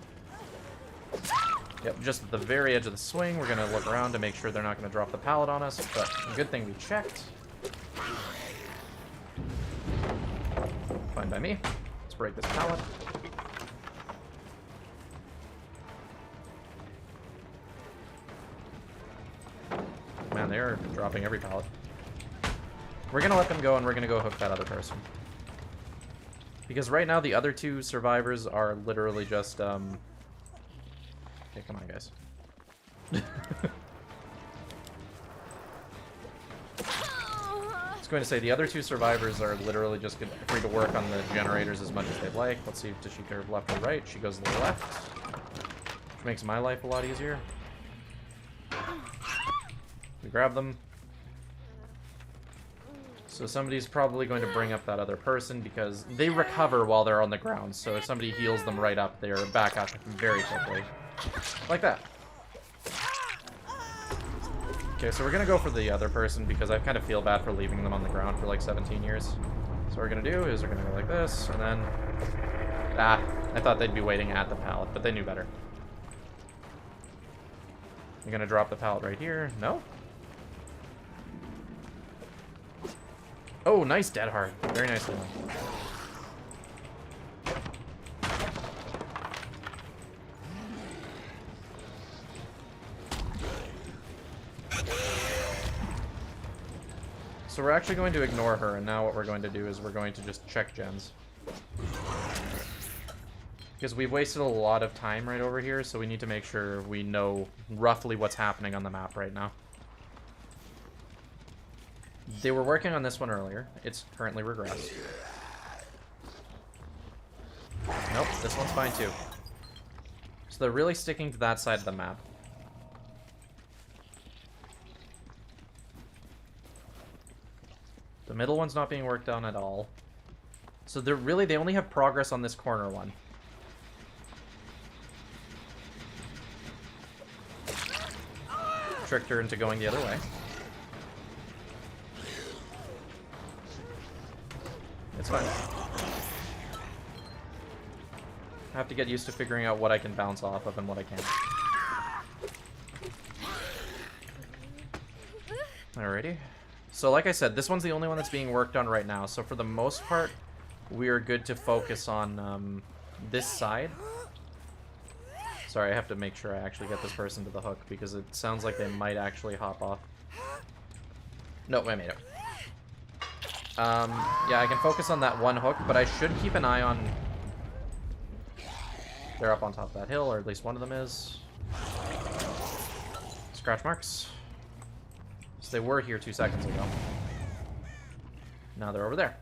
S1: Yep, just at the very edge of the swing, we're gonna look around to make sure they're not gonna drop the pallet on us, but good thing we checked. Fine by me. Let's break this pallet. Man, they are dropping every pallet. We're gonna let them go, and we're gonna go hook that other person. Because right now, the other two survivors are literally just, Okay, come on, guys. I was going to say, the other two survivors are literally just free to work on the generators as much as they'd like. Let's see, does she go left or right? She goes to the left. Which makes my life a lot easier. We grab them. So somebody's probably going to bring up that other person because they recover while they're on the ground. So if somebody heals them right up, they're back up very quickly. Like that. Okay, so we're going to go for the other person because I kind of feel bad for leaving them on the ground for like 17 years. So what we're going to do is we're going to go like this, and then... Ah, I thought they'd be waiting at the pallet, but they knew better. You're going to drop the pallet right here. No? Oh, nice dead hard. Very nicely done. So we're actually going to ignore her, and now what we're going to do is we're going to just check gens. Because we've wasted a lot of time right over here, so we need to make sure we know roughly what's happening on the map right now. They were working on this one earlier. It's currently regressed. Nope, this one's fine too. So they're really sticking to that side of the map. The middle one's not being worked on at all. So they only have progress on this corner one. Tricked her into going the other way. It's fine. I have to get used to figuring out what I can bounce off of and what I can't. Alrighty. So like I said, this one's the only one that's being worked on right now. So for the most part, we are good to focus on this side. Sorry, I have to make sure I actually get this person to the hook because it sounds like they might actually hop off. Nope, I made it. Yeah, I can focus on that one hook, but I should keep an eye on... They're up on top of that hill, or at least one of them is. Scratch marks. They were here 2 seconds ago. Now they're over there.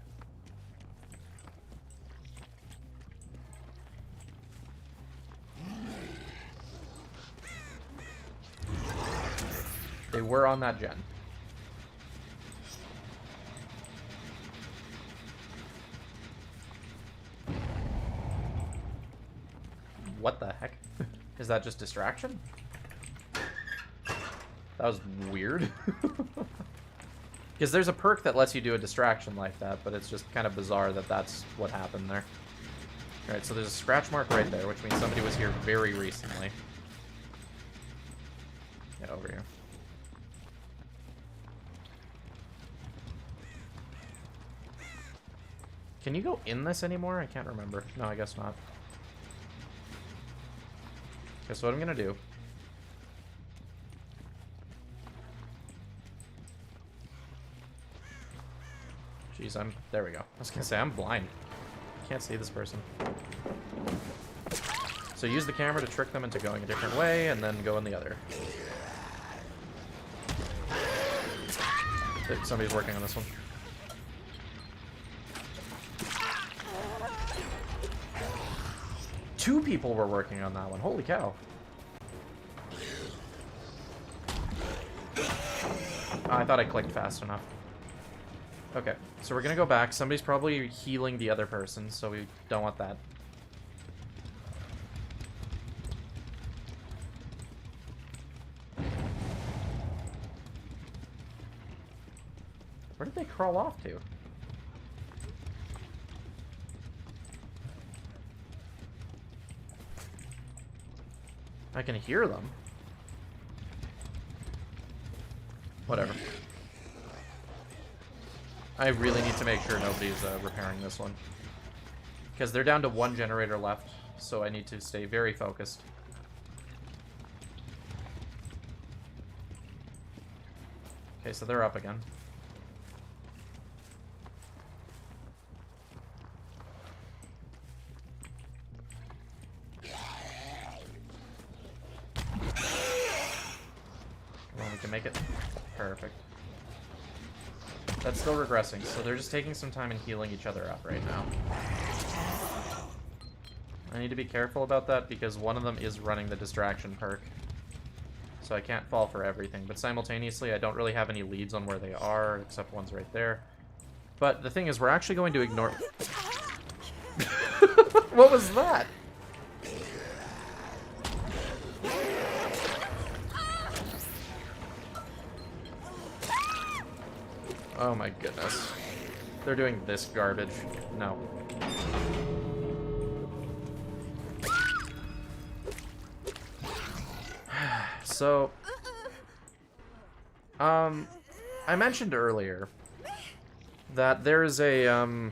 S1: They were on that gen. What the heck? Is that just distraction? That was weird. Because there's a perk that lets you do a distraction like that, but it's just kind of bizarre that that's what happened there. Alright, so there's a scratch mark right there, which means somebody was here very recently. Yeah, over here. Can you go in this anymore? I can't remember. No, I guess not. Guess what I'm gonna do. Jeez, there we go. I was gonna say, I'm blind. Can't see this person. So use the camera to trick them into going a different way, and then go in the other. Somebody's working on this one. Two people were working on that one. Holy cow. I thought I clicked fast enough. Okay, so we're gonna go back. Somebody's probably healing the other person, so we don't want that. Where did they crawl off to? I can hear them. Whatever. I really need to make sure nobody's repairing this one. Because they're down to one generator left, so I need to stay very focused. Okay, so they're up again. We can make it. Perfect. That's still regressing, so they're just taking some time and healing each other up right now. I need to be careful about that because one of them is running the distraction perk. So I can't fall for everything, but simultaneously I don't really have any leads on where they are, except one's right there. But the thing is, we're actually going to ignore... What was that? Oh my goodness. They're doing this garbage. No. So, I mentioned earlier that there's a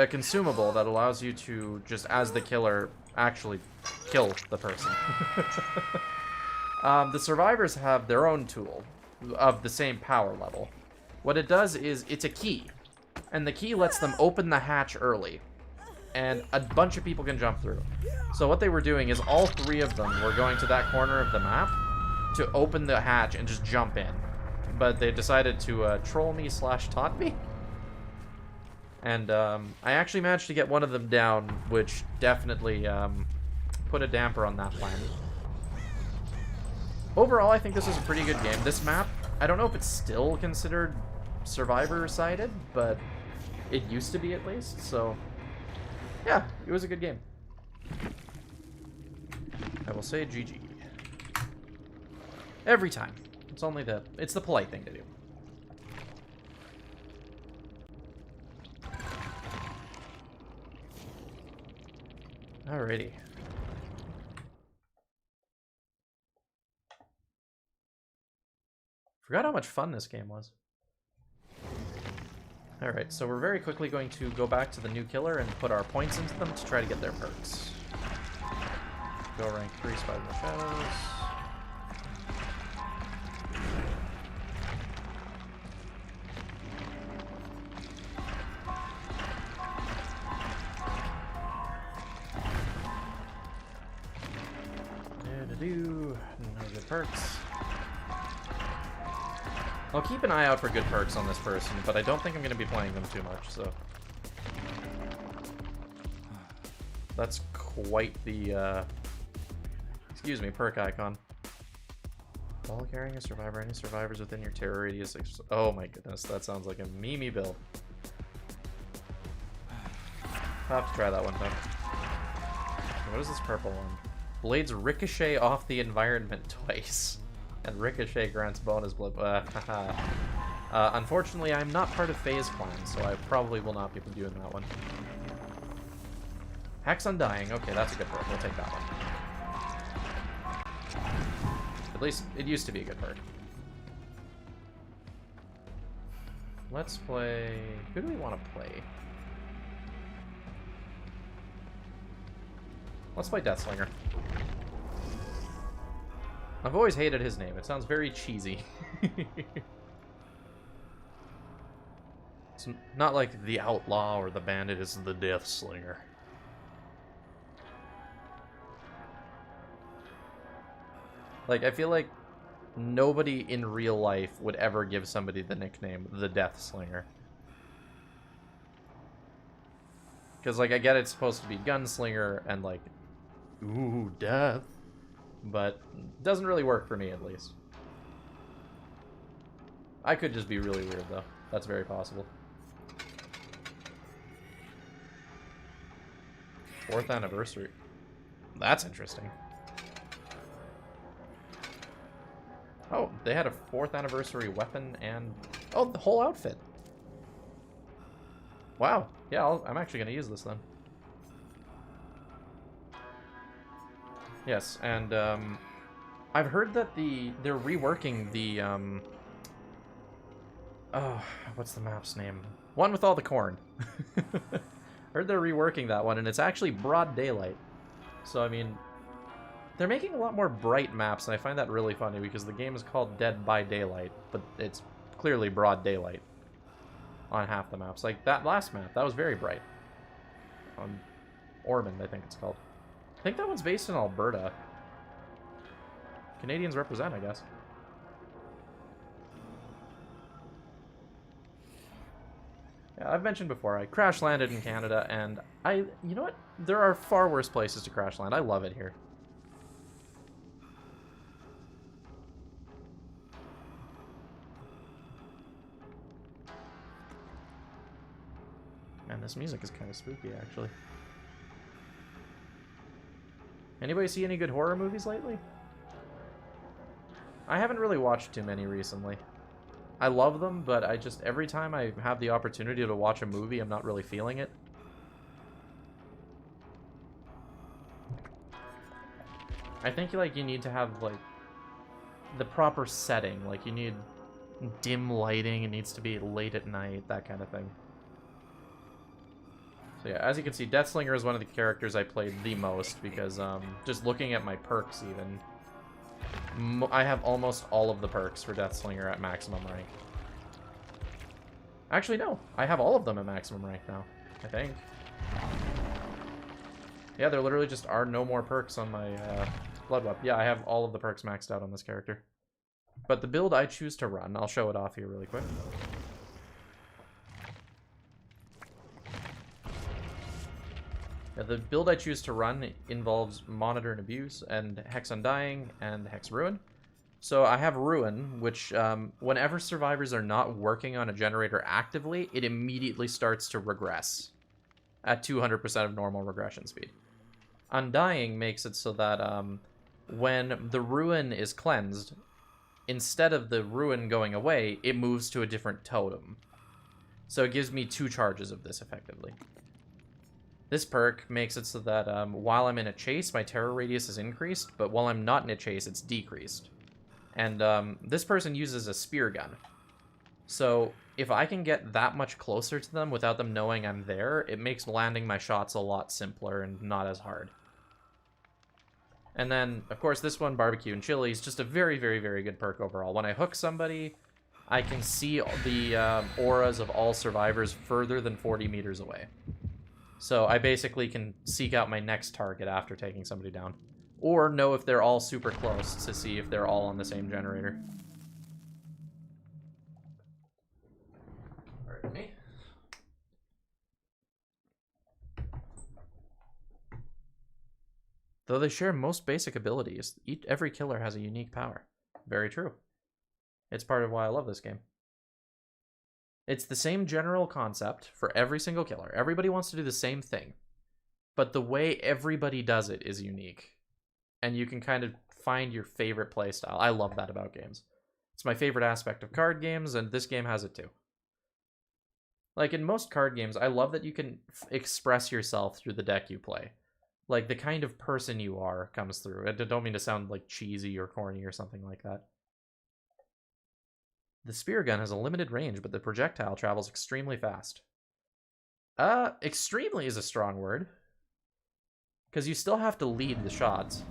S1: consumable that allows you to, just as the killer, actually kill the person. The survivors have their own tool of the same power level. What it does is, it's a key, and the key lets them open the hatch early, and a bunch of people can jump through. So what they were doing is all three of them were going to that corner of the map to open the hatch and just jump in. But they decided to troll me / taunt me. And I actually managed to get one of them down, which definitely put a damper on that plan. Overall, I think this is a pretty good game. This map, I don't know if it's still considered survivor-sided, but it used to be at least, so yeah, it was a good game. I will say GG. Every time. It's the polite thing to do. Alrighty. Forgot how much fun this game was. Alright, so we're very quickly going to go back to the new killer and put our points into them to try to get their perks. Go rank 3 Spider in the Shadows. No good perks. I'll keep an eye out for good perks on this person, but I don't think I'm going to be playing them too much, so... That's quite the, excuse me, perk icon. While carrying a survivor, any survivors within your terror radius... Oh my goodness, that sounds like a memey build. I'll have to try that one time. What is this purple one? Blades ricochet off the environment twice. And ricochet grants bonus blood. Unfortunately, I'm not part of FaZe Clan, so I probably will not be doing that one. Hex Undying. Okay, that's a good perk. We'll take that one. At least it used to be a good perk. Let's play... Who do we want to play? Let's play Deathslinger. I've always hated his name. It sounds very cheesy. It's not like the outlaw or the bandit, it's the Deathslinger. Like, I feel like nobody in real life would ever give somebody the nickname the Deathslinger. Because, like, I get it's supposed to be gunslinger and, like, ooh, death. But it doesn't really work for me, at least. I could just be really weird, though. That's very possible. 4th anniversary. That's interesting. Oh, they had a 4th anniversary weapon and... Oh, the whole outfit. Wow. Yeah, I'm actually going to use this then. Yes, and I've heard that they're reworking the oh, what's the map's name? One with all the corn. Heard they're reworking that one, and it's actually broad daylight. So I mean, they're making a lot more bright maps, and I find that really funny because the game is called Dead by Daylight, but it's clearly broad daylight on half the maps. Like that last map, that was very bright. On Ormond, I think it's called. I think that one's based in Alberta. Canadians represent, I guess. Yeah, I've mentioned before, I crash landed in Canada, and you know what? There are far worse places to crash land. I love it here. Man, this music is kind of spooky, actually. Anybody see any good horror movies lately? I haven't really watched too many recently. I love them, but I just, every time I have the opportunity to watch a movie, I'm not really feeling it. I think, like, you need to have, like, the proper setting. Like, you need dim lighting, it needs to be late at night, that kind of thing. So yeah, as you can see, Deathslinger is one of the characters I played the most because just looking at my perks even, I have almost all of the perks for Deathslinger at maximum rank. Actually, no. I have all of them at maximum rank now, I think. Yeah, there literally just are no more perks on my Bloodweb. Yeah, I have all of the perks maxed out on this character. But the build I choose to run, I'll show it off here really quick. Yeah, the build I choose to run involves Monitor and Abuse, and Hex Undying, and Hex Ruin. So I have Ruin, which whenever survivors are not working on a generator actively, it immediately starts to regress at 200% of normal regression speed. Undying makes it so that when the Ruin is cleansed, instead of the Ruin going away, it moves to a different totem. So it gives me 2 charges of this effectively. This perk makes it so that while I'm in a chase, my terror radius is increased, but while I'm not in a chase, it's decreased. And this person uses a spear gun. So if I can get that much closer to them without them knowing I'm there, it makes landing my shots a lot simpler and not as hard. And then, of course, this one, Barbecue and Chili, is just a very, very, very good perk overall. When I hook somebody, I can see the auras of all survivors further than 40 meters away. So I basically can seek out my next target after taking somebody down. Or know if they're all super close to see if they're all on the same generator. Though they share most basic abilities, every killer has a unique power. Very true. It's part of why I love this game. It's the same general concept for every single killer. Everybody wants to do the same thing, but the way everybody does it is unique. And you can kind of find your favorite playstyle. I love that about games. It's my favorite aspect of card games, and this game has it too. Like in most card games, I love that you can express yourself through the deck you play. Like the kind of person you are comes through. I don't mean to sound like cheesy or corny or something like that. The spear gun has a limited range, but the projectile travels extremely fast. Extremely is a strong word. Because you still have to lead the shots.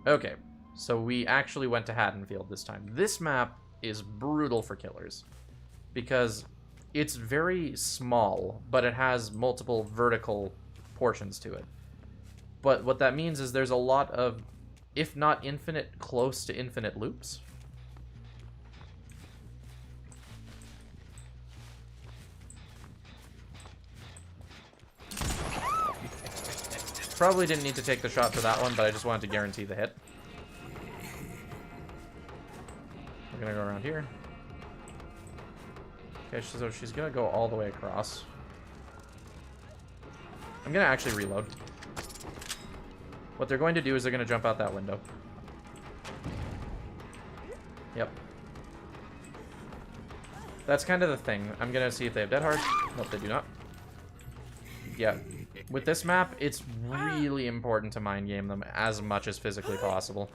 S1: Okay, so we actually went to Haddonfield this time. This map is brutal for killers. Because it's very small, but it has multiple vertical portions to it. But what that means is there's a lot of, if not infinite, close to infinite loops. Probably didn't need to take the shot for that one, but I just wanted to guarantee the hit. We're gonna go around here. Okay, so she's gonna go all the way across. I'm gonna actually reload. What they're going to do is they're gonna jump out that window. Yep. That's kind of the thing. I'm gonna see if they have Dead Hard. Nope, they do not. Yeah. With this map, it's really important to mind game them as much as physically possible.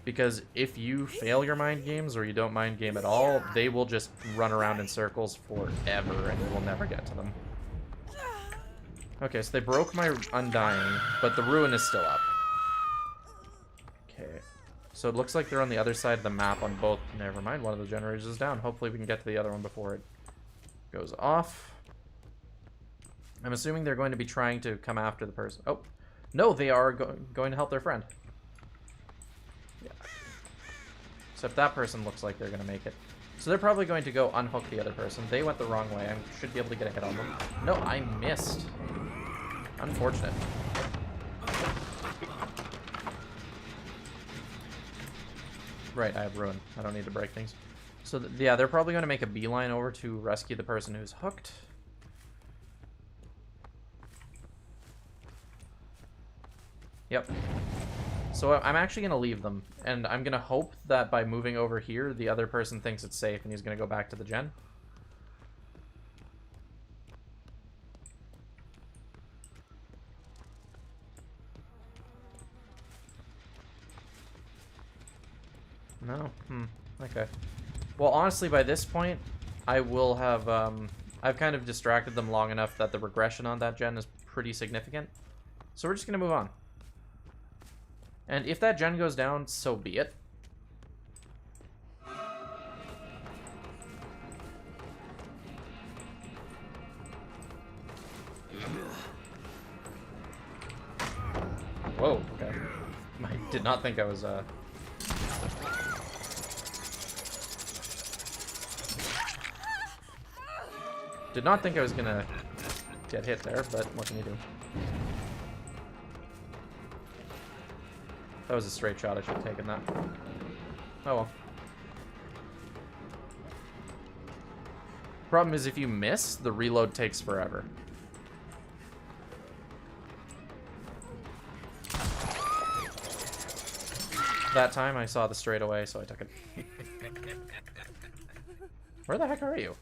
S1: Because if you fail your mind games or you don't mind game at all, they will just run around in circles forever and you will never get to them. Okay, so they broke my Undying, but the Ruin is still up. Okay. So it looks like they're on the other side of the map on both. Never mind, one of the generators is down. Hopefully we can get to the other one before it goes off. I'm assuming they're going to be trying to come after the person. Oh, no, they are going to help their friend. Yeah. Except that person looks like they're going to make it. So they're probably going to go unhook the other person. They went the wrong way. I should be able to get a hit on them. No, I missed. Unfortunate. Right, I have Ruin. I don't need to break things. So, yeah, they're probably going to make a beeline over to rescue the person who's hooked. Yep. So I'm actually going to leave them, and I'm going to hope that by moving over here, the other person thinks it's safe and he's going to go back to the gen. No? Okay. Well, honestly, by this point, I will have, I've kind of distracted them long enough that the regression on that gen is pretty significant. So we're just going to move on. And if that gen goes down, so be it. Whoa, okay. I did not think I was, Did not think I was gonna get hit there, but what can you do? That was a straight shot. I should have taken that. Oh well. Problem is, if you miss, the reload takes forever. That time I saw the straight away, so I took it. Where the heck are you?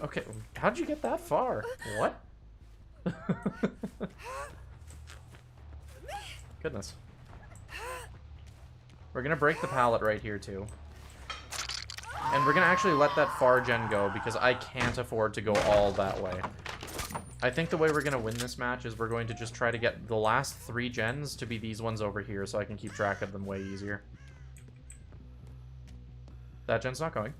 S1: Okay, how'd you get that far? What? Goodness. We're gonna break the pallet right here too. And we're gonna actually let that far gen go because I can't afford to go all that way. I think the way we're gonna win this match is we're going to just try to get the last 3 gens to be these ones over here so I can keep track of them way easier. That gen's not going.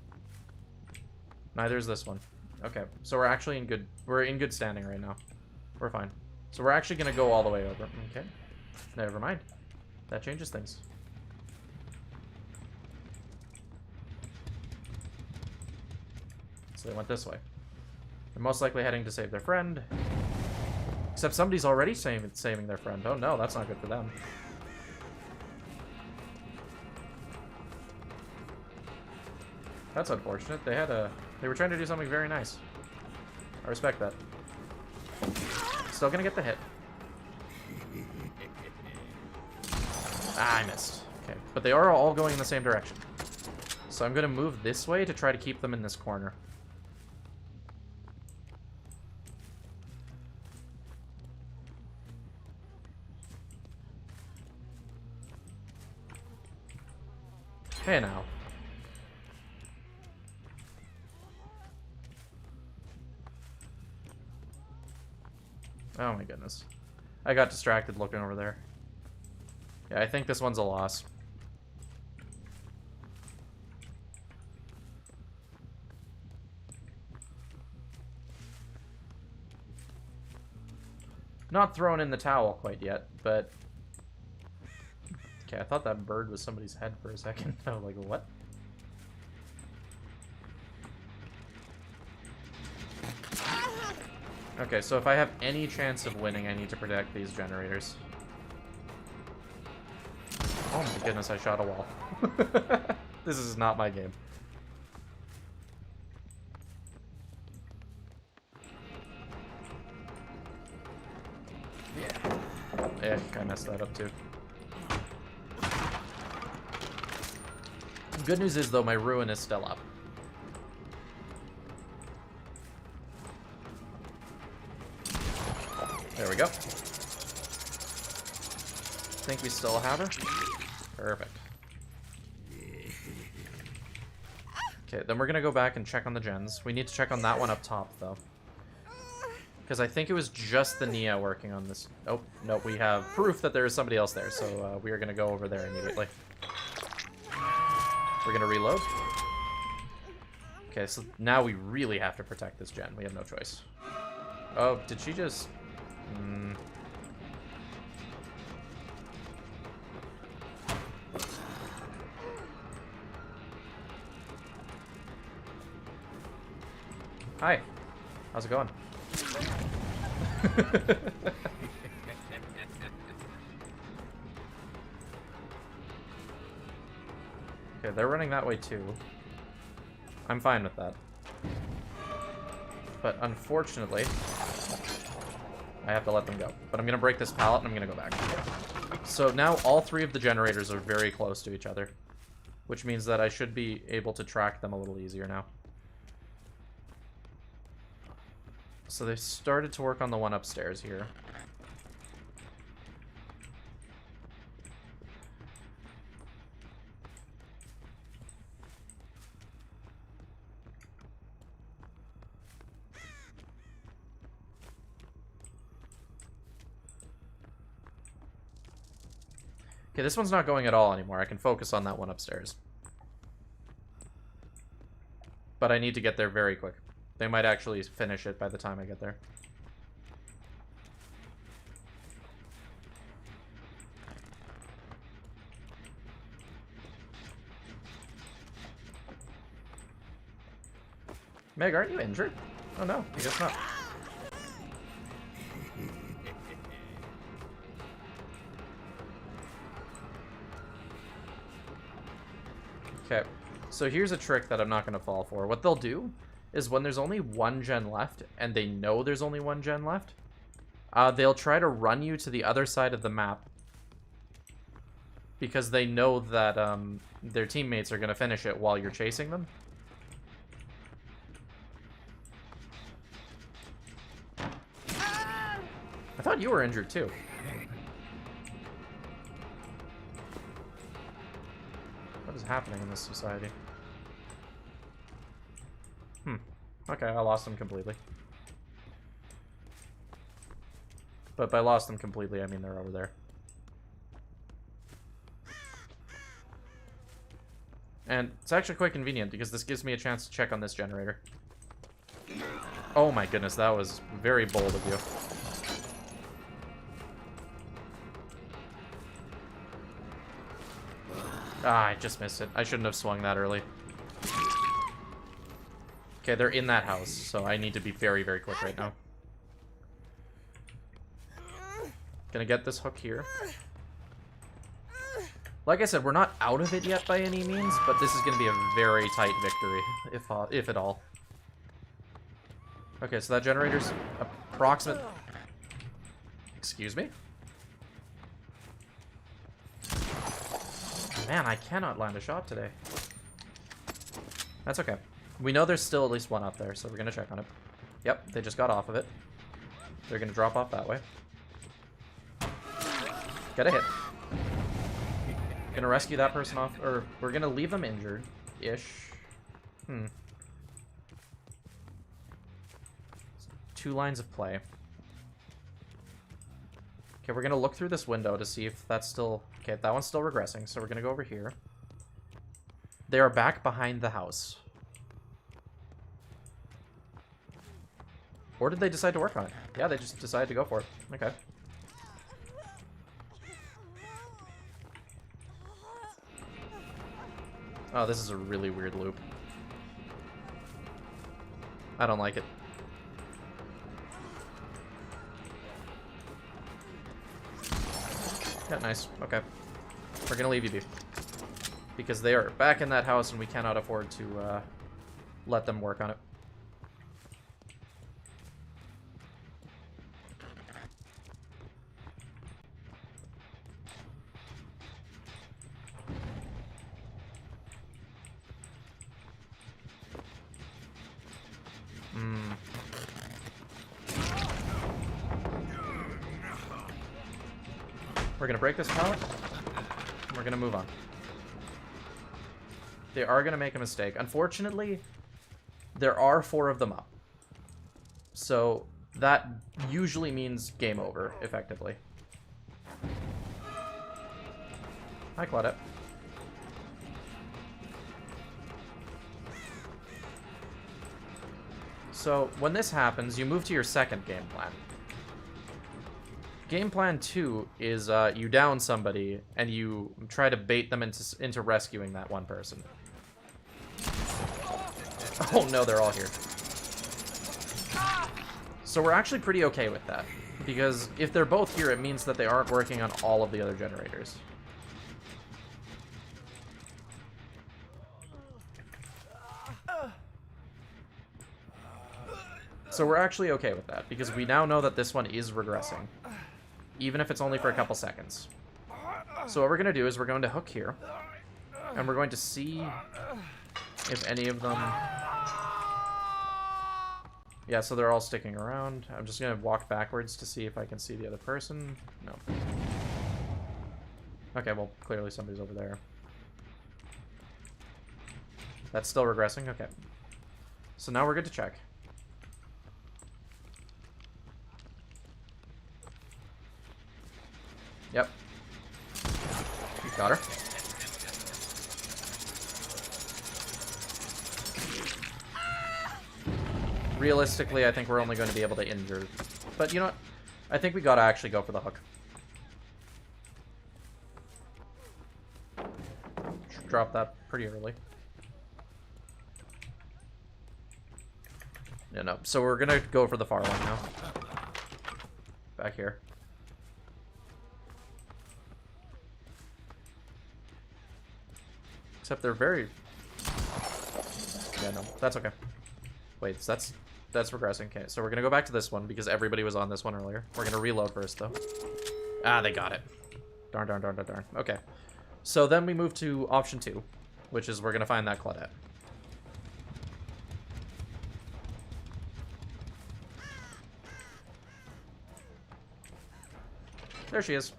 S1: Neither is this one. Okay, so we're actually in good standing right now. We're fine. So we're actually gonna go all the way over. Okay. Never mind. That changes things. So they went this way. They're most likely heading to save their friend. Except somebody's already saving their friend. Oh no, that's not good for them. That's unfortunate. They were trying to do something very nice. I respect that. Still gonna get the hit. Ah, I missed. Okay, but they are all going in the same direction. So I'm gonna move this way to try to keep them in this corner. Hey now. Oh my goodness. I got distracted looking over there. Yeah, I think this one's a loss. Not throwing in the towel quite yet, but... Okay, I thought that bird was somebody's head for a second. I was like, what? Okay, so if I have any chance of winning, I need to protect these generators. Oh my goodness, I shot a wall. This is not my game. Yeah, I messed that up too. Good news is, though, my ruin is still up. There we go. Think we still have her? Perfect. Okay, then we're gonna go back and check on the gens. We need to check on that one up top, though. Because I think it was just the Nia working on this. Oh, no, we have proof that there is somebody else there, so we are gonna go over there immediately. We're gonna reload. Okay, so now we really have to protect this gen. We have no choice. Oh, did she just... Hi. How's it going? Okay, they're running that way too. I'm fine with that. But unfortunately, I have to let them go. But I'm going to break this pallet and I'm going to go back. So now all three of the generators are very close to each other, which means that I should be able to track them a little easier now. So they started to work on the one upstairs here. Okay, this one's not going at all anymore. I can focus on that one upstairs. But I need to get there very quick. They might actually finish it by the time I get there. Meg, aren't you injured? Oh no, I guess not. Okay, so here's a trick that I'm not going to fall for. What they'll do is when there's only one gen left, and they know there's only one gen left, they'll try to run you to the other side of the map because they know that their teammates are going to finish it while you're chasing them. I thought you were injured too. What is happening in this society? Okay, I lost them completely. But by lost them completely, I mean they're over there. And it's actually quite convenient because this gives me a chance to check on this generator. Oh my goodness, that was very bold of you. Ah, I just missed it. I shouldn't have swung that early. Okay, they're in that house, so I need to be very, very quick right now. Gonna get this hook here. Like I said, we're not out of it yet by any means, but this is gonna be a very tight victory, if at all. Okay, so that generator's approximate... Excuse me? Man, I cannot land a shot today. That's okay. We know there's still at least one up there, so we're gonna check on it. Yep, they just got off of it. They're gonna drop off that way. Get a hit. Gonna rescue that person off, or we're gonna leave them injured-ish. 2 lines of play. Okay, we're gonna look through this window to see if that's still... Okay, that one's still regressing, so we're gonna go over here. They are back behind the house. Or did they decide to work on it? Yeah, they just decided to go for it. Okay. Oh, this is a really weird loop. I don't like it. Yeah, nice. Okay. We're gonna leave you be. Because they are back in that house and we cannot afford to let them work on it. We're gonna break this pallet. And we're gonna move on. They are gonna make a mistake. Unfortunately, there are 4 of them up. So that usually means game over, effectively. Hi, Claudette. So when this happens, you move to your second game plan. Game plan 2 is you down somebody and you try to bait them into rescuing that one person. Oh no, they're all here. So we're actually pretty okay with that, because if they're both here, it means that they aren't working on all of the other generators. So we're actually okay with that, because we now know that this one is regressing, even if it's only for a couple seconds. So what we're going to do is we're going to hook here, and we're going to see if any of them... Yeah, so they're all sticking around. I'm just going to walk backwards to see if I can see the other person. No. Okay, well, clearly somebody's over there. That's still regressing? Okay. So now we're good to check. Yep. Got her. Realistically, I think we're only going to be able to injure. But you know what? I think we gotta actually go for the hook. Drop that pretty early. Yeah, no. So we're gonna go for the far one now. Back here. Except they're very... Yeah, no. That's okay. Wait, so that's regressing. Okay, so we're gonna go back to this one because everybody was on this one earlier. We're gonna reload first, though. Ah, they got it. Darn, darn, darn, darn, darn. Okay. So then we move to option 2, which is we're gonna find that Claudette. There she is.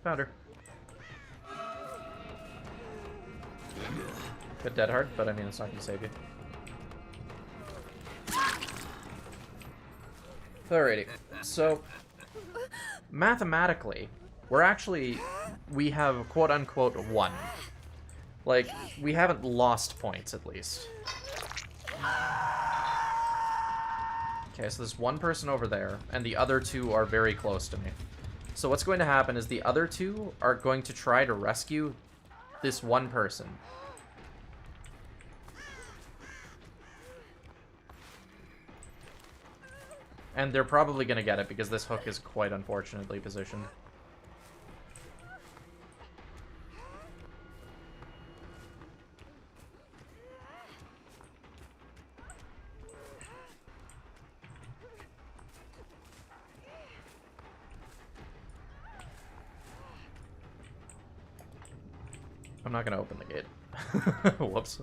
S1: Found her. Good dead hard, but I mean, it's not gonna save you. Alrighty. So, mathematically, we have quote-unquote won. Like, we haven't lost points, at least. Okay, so there's one person over there, and the other 2 are very close to me. So what's going to happen is the other 2 are going to try to rescue this one person. And they're probably going to get it because this hook is quite unfortunately positioned. I'm not going to open the gate. Whoops.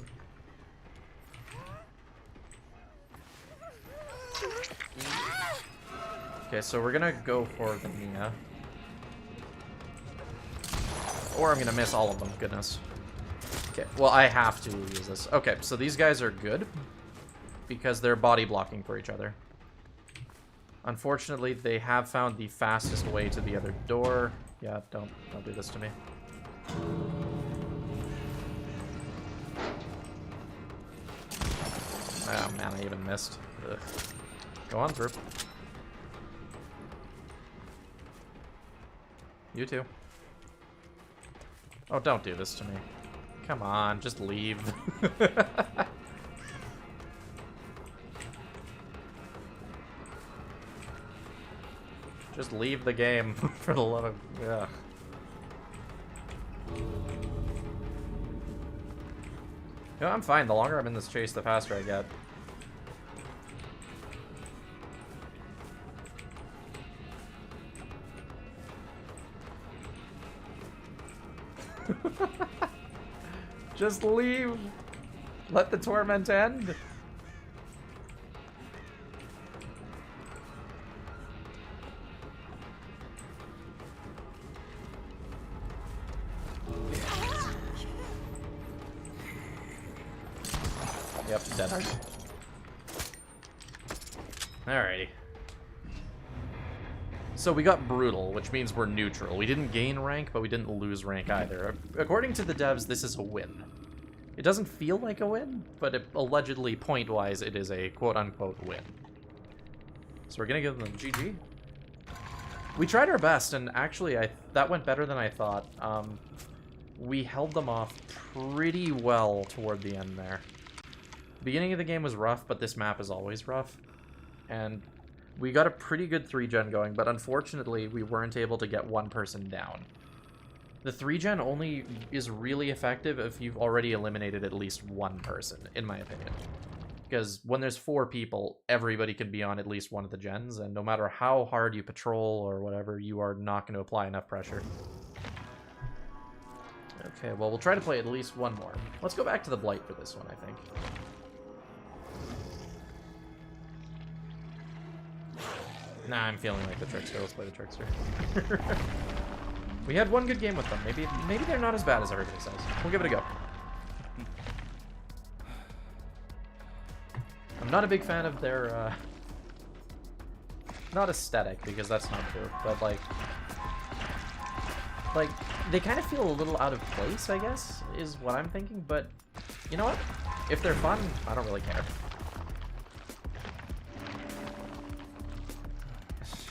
S1: Okay, so we're gonna go for the Nia. Or I'm gonna miss all of them, goodness. Okay, well, I have to use this. Okay, so these guys are good because they're body blocking for each other. Unfortunately, they have found the fastest way to the other door. Yeah, don't do this to me. Oh man, I even missed. Ugh. Go on through. You too. Oh, don't do this to me. Come on, just leave. Just leave the game, for the love of... Ugh. No, I'm fine. The longer I'm in this chase, the faster I get. Just leave. Let the torment end. Yep, dead. Alrighty. So we got brutal, which means we're neutral. We didn't gain rank, but we didn't lose rank either. According to the devs, this is a win. It doesn't feel like a win, but allegedly, point-wise, it is a quote-unquote win. So we're gonna give them GG. We tried our best, and actually, that went better than I thought. We held them off pretty well toward the end there. Beginning of the game was rough, but this map is always rough. And we got a pretty good 3-gen going, but unfortunately, we weren't able to get one person down. The 3-gen only is really effective if you've already eliminated at least one person, in my opinion. Because when there's 4 people, everybody can be on at least one of the gens, and no matter how hard you patrol or whatever, you are not going to apply enough pressure. Okay, well, we'll try to play at least one more. Let's go back to the Blight for this one, I think. Nah, I'm feeling like the Trickster. Let's play the Trickster. We had one good game with them. Maybe they're not as bad as everybody says. We'll give it a go. I'm not a big fan of their, not aesthetic, because that's not true, but, like, they kind of feel a little out of place, I guess, is what I'm thinking, but, you know what? If they're fun, I don't really care.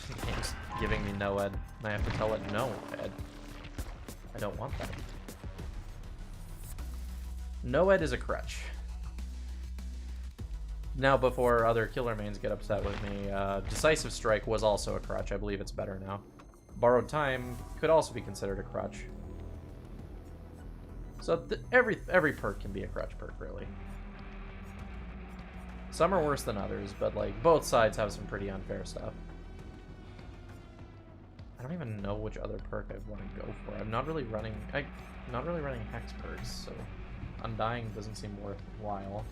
S1: The game's giving me no ed, and I have to tell it no ed. I don't want that. No ed is a crutch. Now, before other killer mains get upset with me, Decisive Strike was also a crutch. I believe it's better now. Borrowed Time could also be considered a crutch. So every perk can be a crutch perk, really. Some are worse than others, but like both sides have some pretty unfair stuff. I don't even know which other perk I want to go for. I'm not really running hex perks, so Undying doesn't seem worthwhile.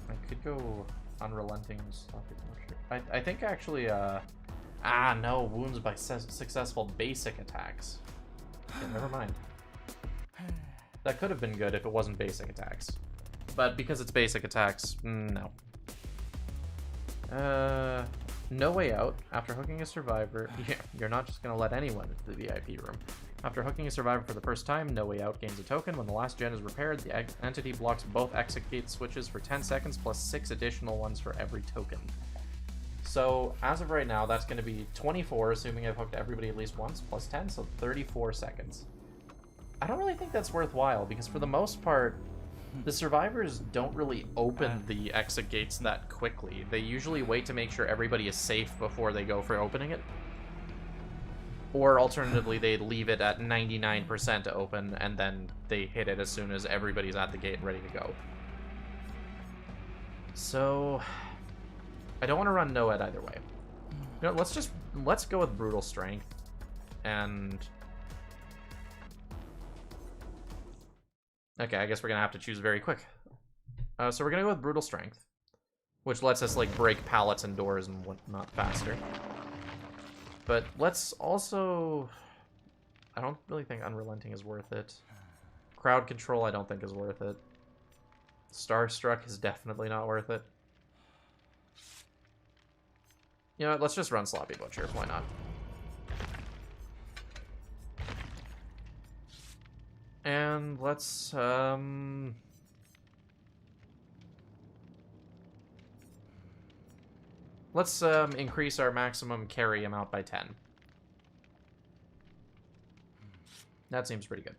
S1: I could go Unrelenting. I think actually, no, wounds by successful basic attacks. Okay, never mind. That could have been good if it wasn't basic attacks. But because it's basic attacks, no. No Way Out. After hooking a survivor... Yeah, you're not just going to let anyone into the VIP room. After hooking a survivor for the first time, No Way Out gains a token. When the last gen is repaired, the entity blocks both exit gate switches for 10 seconds, plus 6 additional ones for every token. So, as of right now, that's going to be 24, assuming I've hooked everybody at least once, plus 10, so 34 seconds. I don't really think that's worthwhile, because for the most part, The survivors don't really open the exit gates that quickly. They usually wait to make sure everybody is safe before they go for opening it. Or alternatively, they leave it at 99% to open, and then they hit it as soon as everybody's at the gate and ready to go. So, I don't want to run NOED either way. You know, let's go with Brutal Strength. And... okay, I guess we're going to have to choose very quick. So we're going to go with Brutal Strength, which lets us, like, break pallets and doors and whatnot faster. But let's also... I don't really think Unrelenting is worth it. Crowd Control I don't think is worth it. Starstruck is definitely not worth it. You know what, let's just run Sloppy Butcher, why not? And let's, increase our maximum carry amount by 10. That seems pretty good.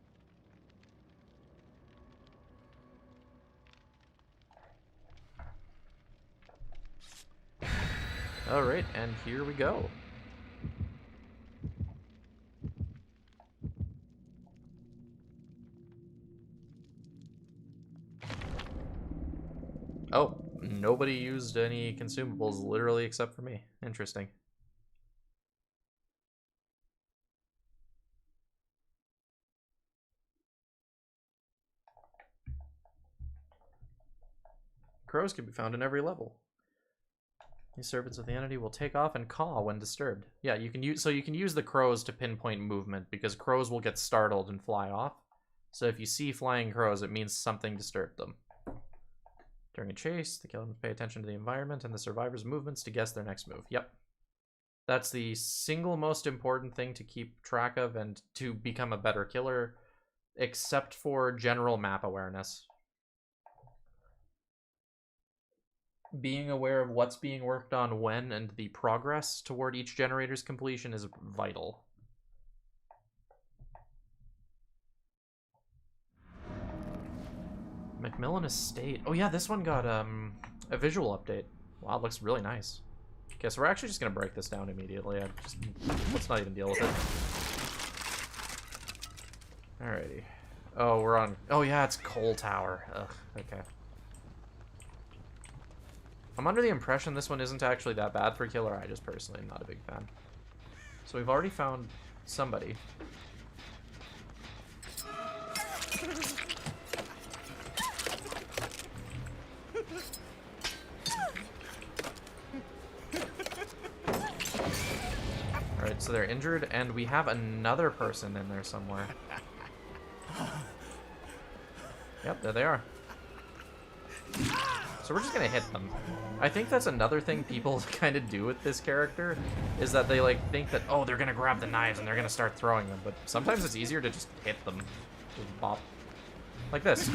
S1: Alright, and here we go. Oh, nobody used any consumables literally except for me. Interesting. Crows can be found in every level. These servants of the entity will take off and caw when disturbed. Yeah, you can use the crows to pinpoint movement because crows will get startled and fly off. So if you see flying crows, it means something disturbed them. During a chase, the killer must pay attention to the environment and the survivor's movements to guess their next move. Yep. That's the single most important thing to keep track of and to become a better killer, except for general map awareness. Being aware of what's being worked on when and the progress toward each generator's completion is vital. Macmillan Estate. Oh yeah, this one got a visual update. Wow, it looks really nice. Okay, so we're actually just gonna break this down immediately. Let's not even deal with it. Alrighty. Oh, we're on... oh yeah, it's Coal Tower. Ugh, okay. I'm under the impression this one isn't actually that bad for killer. I just personally am not a big fan. So we've already found somebody. Alright, so they're injured, and we have another person in there somewhere. Yep, there they are. So we're just gonna hit them. I think that's another thing people kind of do with this character, is that they like think that, oh, they're gonna grab the knives and they're gonna start throwing them, but sometimes it's easier to just hit them. Just bop. Like this.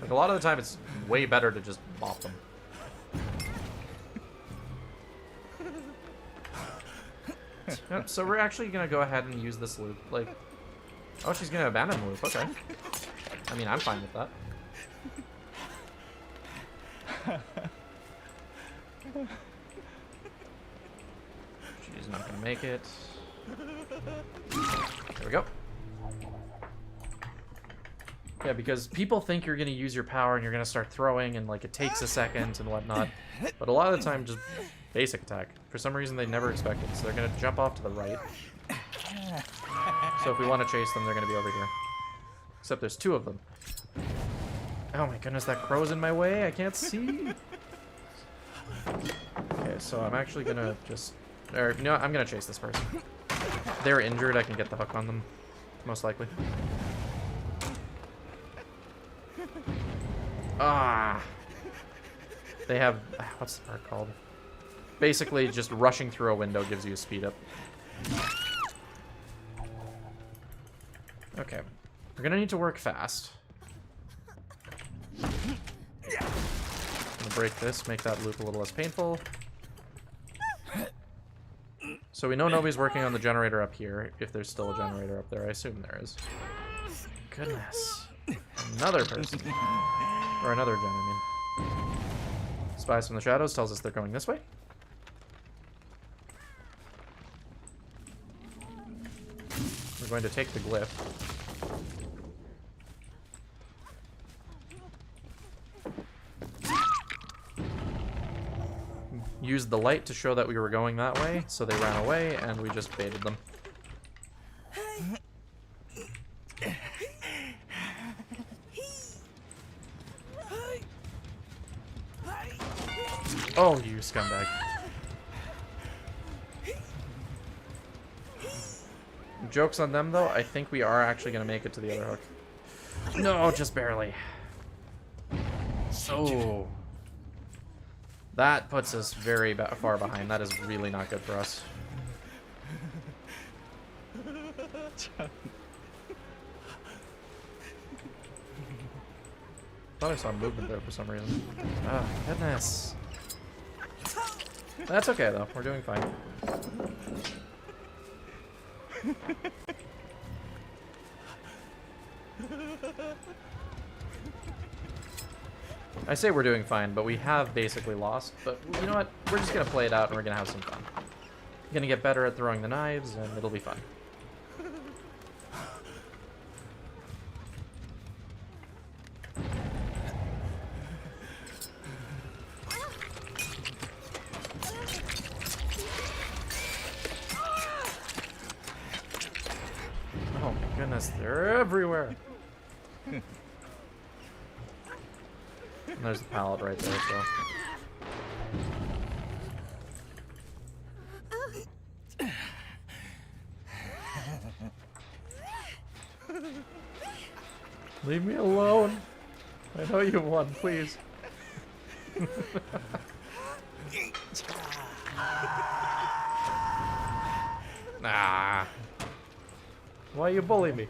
S1: Like a lot of the time it's way better to just bop them. Yep, so we're actually gonna go ahead and use this loop. Like, oh, she's gonna abandon the loop, okay. I mean, I'm fine with that. She's not gonna make it. There we go. Yeah, because people think you're gonna use your power and you're gonna start throwing and like it takes a second and whatnot. But a lot of the time, just basic attack. For some reason, they never expect it, so they're gonna jump off to the right. So if we want to chase them, they're gonna be over here. Except there's two of them. Oh my goodness, that crow's in my way. I can't see. Okay, so I'm actually gonna just... or, you know what? I'm gonna chase this person. If they're injured, I can get the hook on them. Most likely. Ah! They have... what's the part called? Basically, just rushing through a window gives you a speed up. Okay. We're gonna need to work fast. I'm gonna break this, make that loop a little less painful. So we know nobody's working on the generator up here, if there's still a generator up there. I assume there is. Goodness. Another person. Or another gen, I mean. Spies from the shadows tells us they're going this way. We're going to take the glyph. Used the light to show that we were going that way, so they ran away, and we just baited them. Oh, you scumbag. Joke's on them, though. I think we are actually going to make it to the other hook. No, just barely. Oh. That puts us very far behind. That is really not good for us. Thought I saw movement there for some reason. Oh, goodness. That's okay, though. We're doing fine. I say we're doing fine, but we have basically lost. But you know what? We're just going to play it out and we're going to have some fun. We're going to get better at throwing the knives and it'll be fun. Oh my goodness, they're everywhere. And there's the pallet right there, so. Leave me alone. I know you won, please. Nah. Why you bully me?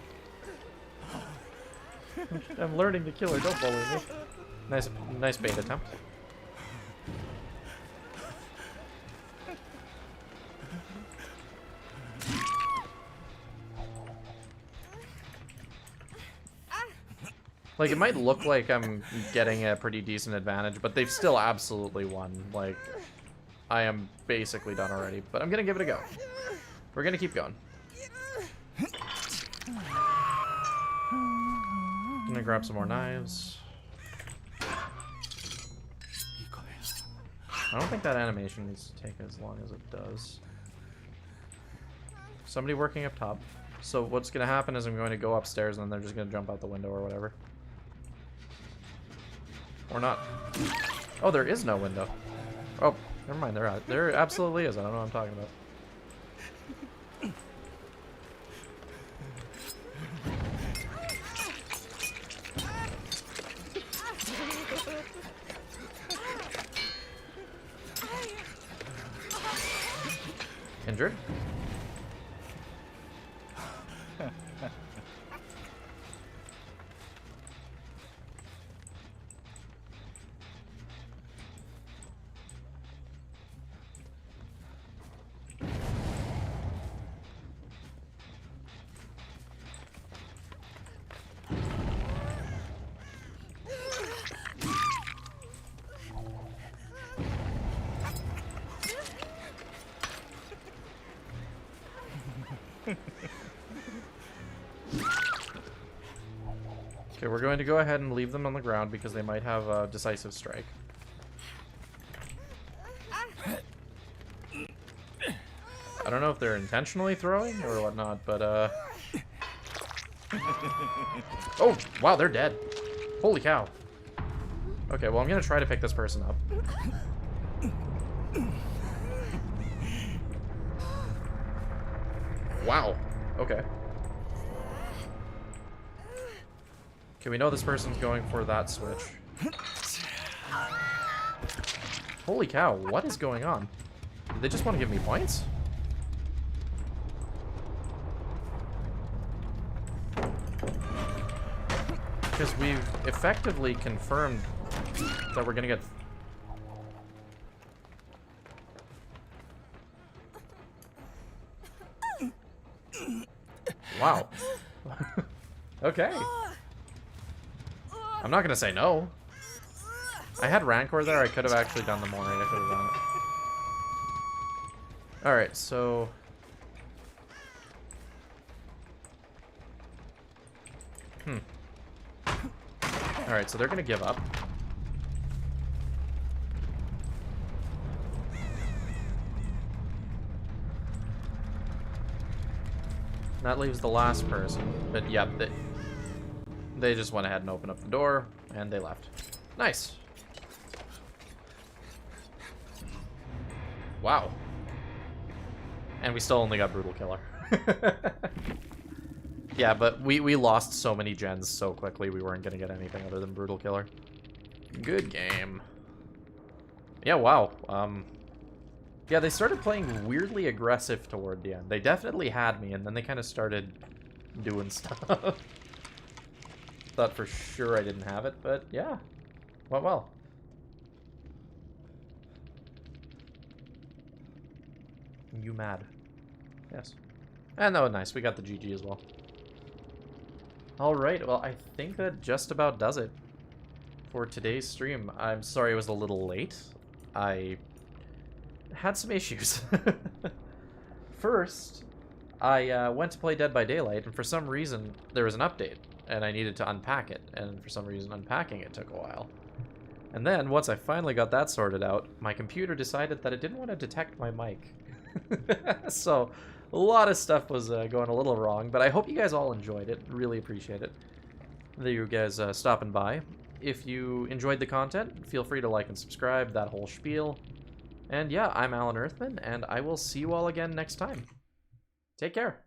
S1: I'm learning to kill her, don't bully me. Nice bait attempt. Like, it might look like I'm getting a pretty decent advantage, but they've still absolutely won. Like, I am basically done already, but I'm gonna give it a go. We're gonna keep going. Gonna grab some more knives. I don't think that animation needs to take as long as it does. Somebody working up top. So what's gonna happen is I'm going to go upstairs and then they're just gonna jump out the window or whatever. Or not. Oh, there is no window. Oh, never mind, they're out. There absolutely is. I don't know what I'm talking about. Injured? Okay, we're going to go ahead and leave them on the ground because they might have a decisive strike. I don't know if they're intentionally throwing or whatnot, but oh, wow, they're dead. Holy cow. Okay, well, I'm gonna try to pick this person up. Wow. Okay. Okay, we know this person's going for that switch. Holy cow, what is going on? Do they just want to give me points? Because we've effectively confirmed that we're gonna get... Wow. Okay. I'm not gonna say no. I had Rancor there. I could have actually done the more. I could have done it. All right, so all right, so they're gonna give up. That leaves the last person, but yeah, they just went ahead and opened up the door, and they left. Nice. Wow. And we still only got Brutal Killer. Yeah, but we lost so many gens so quickly, we weren't going to get anything other than Brutal Killer. Good game. Yeah, wow. Yeah, they started playing weirdly aggressive toward the end. They definitely had me, and then they kind of started doing stuff. Thought for sure I didn't have it, but yeah. Went well. You mad? Yes. And that was nice. We got the GG as well. Alright, well, I think that just about does it for today's stream. I'm sorry it was a little late. I had some issues. First, I went to play Dead by Daylight, and for some reason, there was an update, and I needed to unpack it, and for some reason, unpacking it took a while. And then, once I finally got that sorted out, my computer decided that it didn't want to detect my mic. So, a lot of stuff was going a little wrong, but I hope you guys all enjoyed it. Really appreciate it. You guys stopping by. If you enjoyed the content, feel free to like and subscribe, that whole spiel. And yeah, I'm Alan Earthman, and I will see you all again next time. Take care.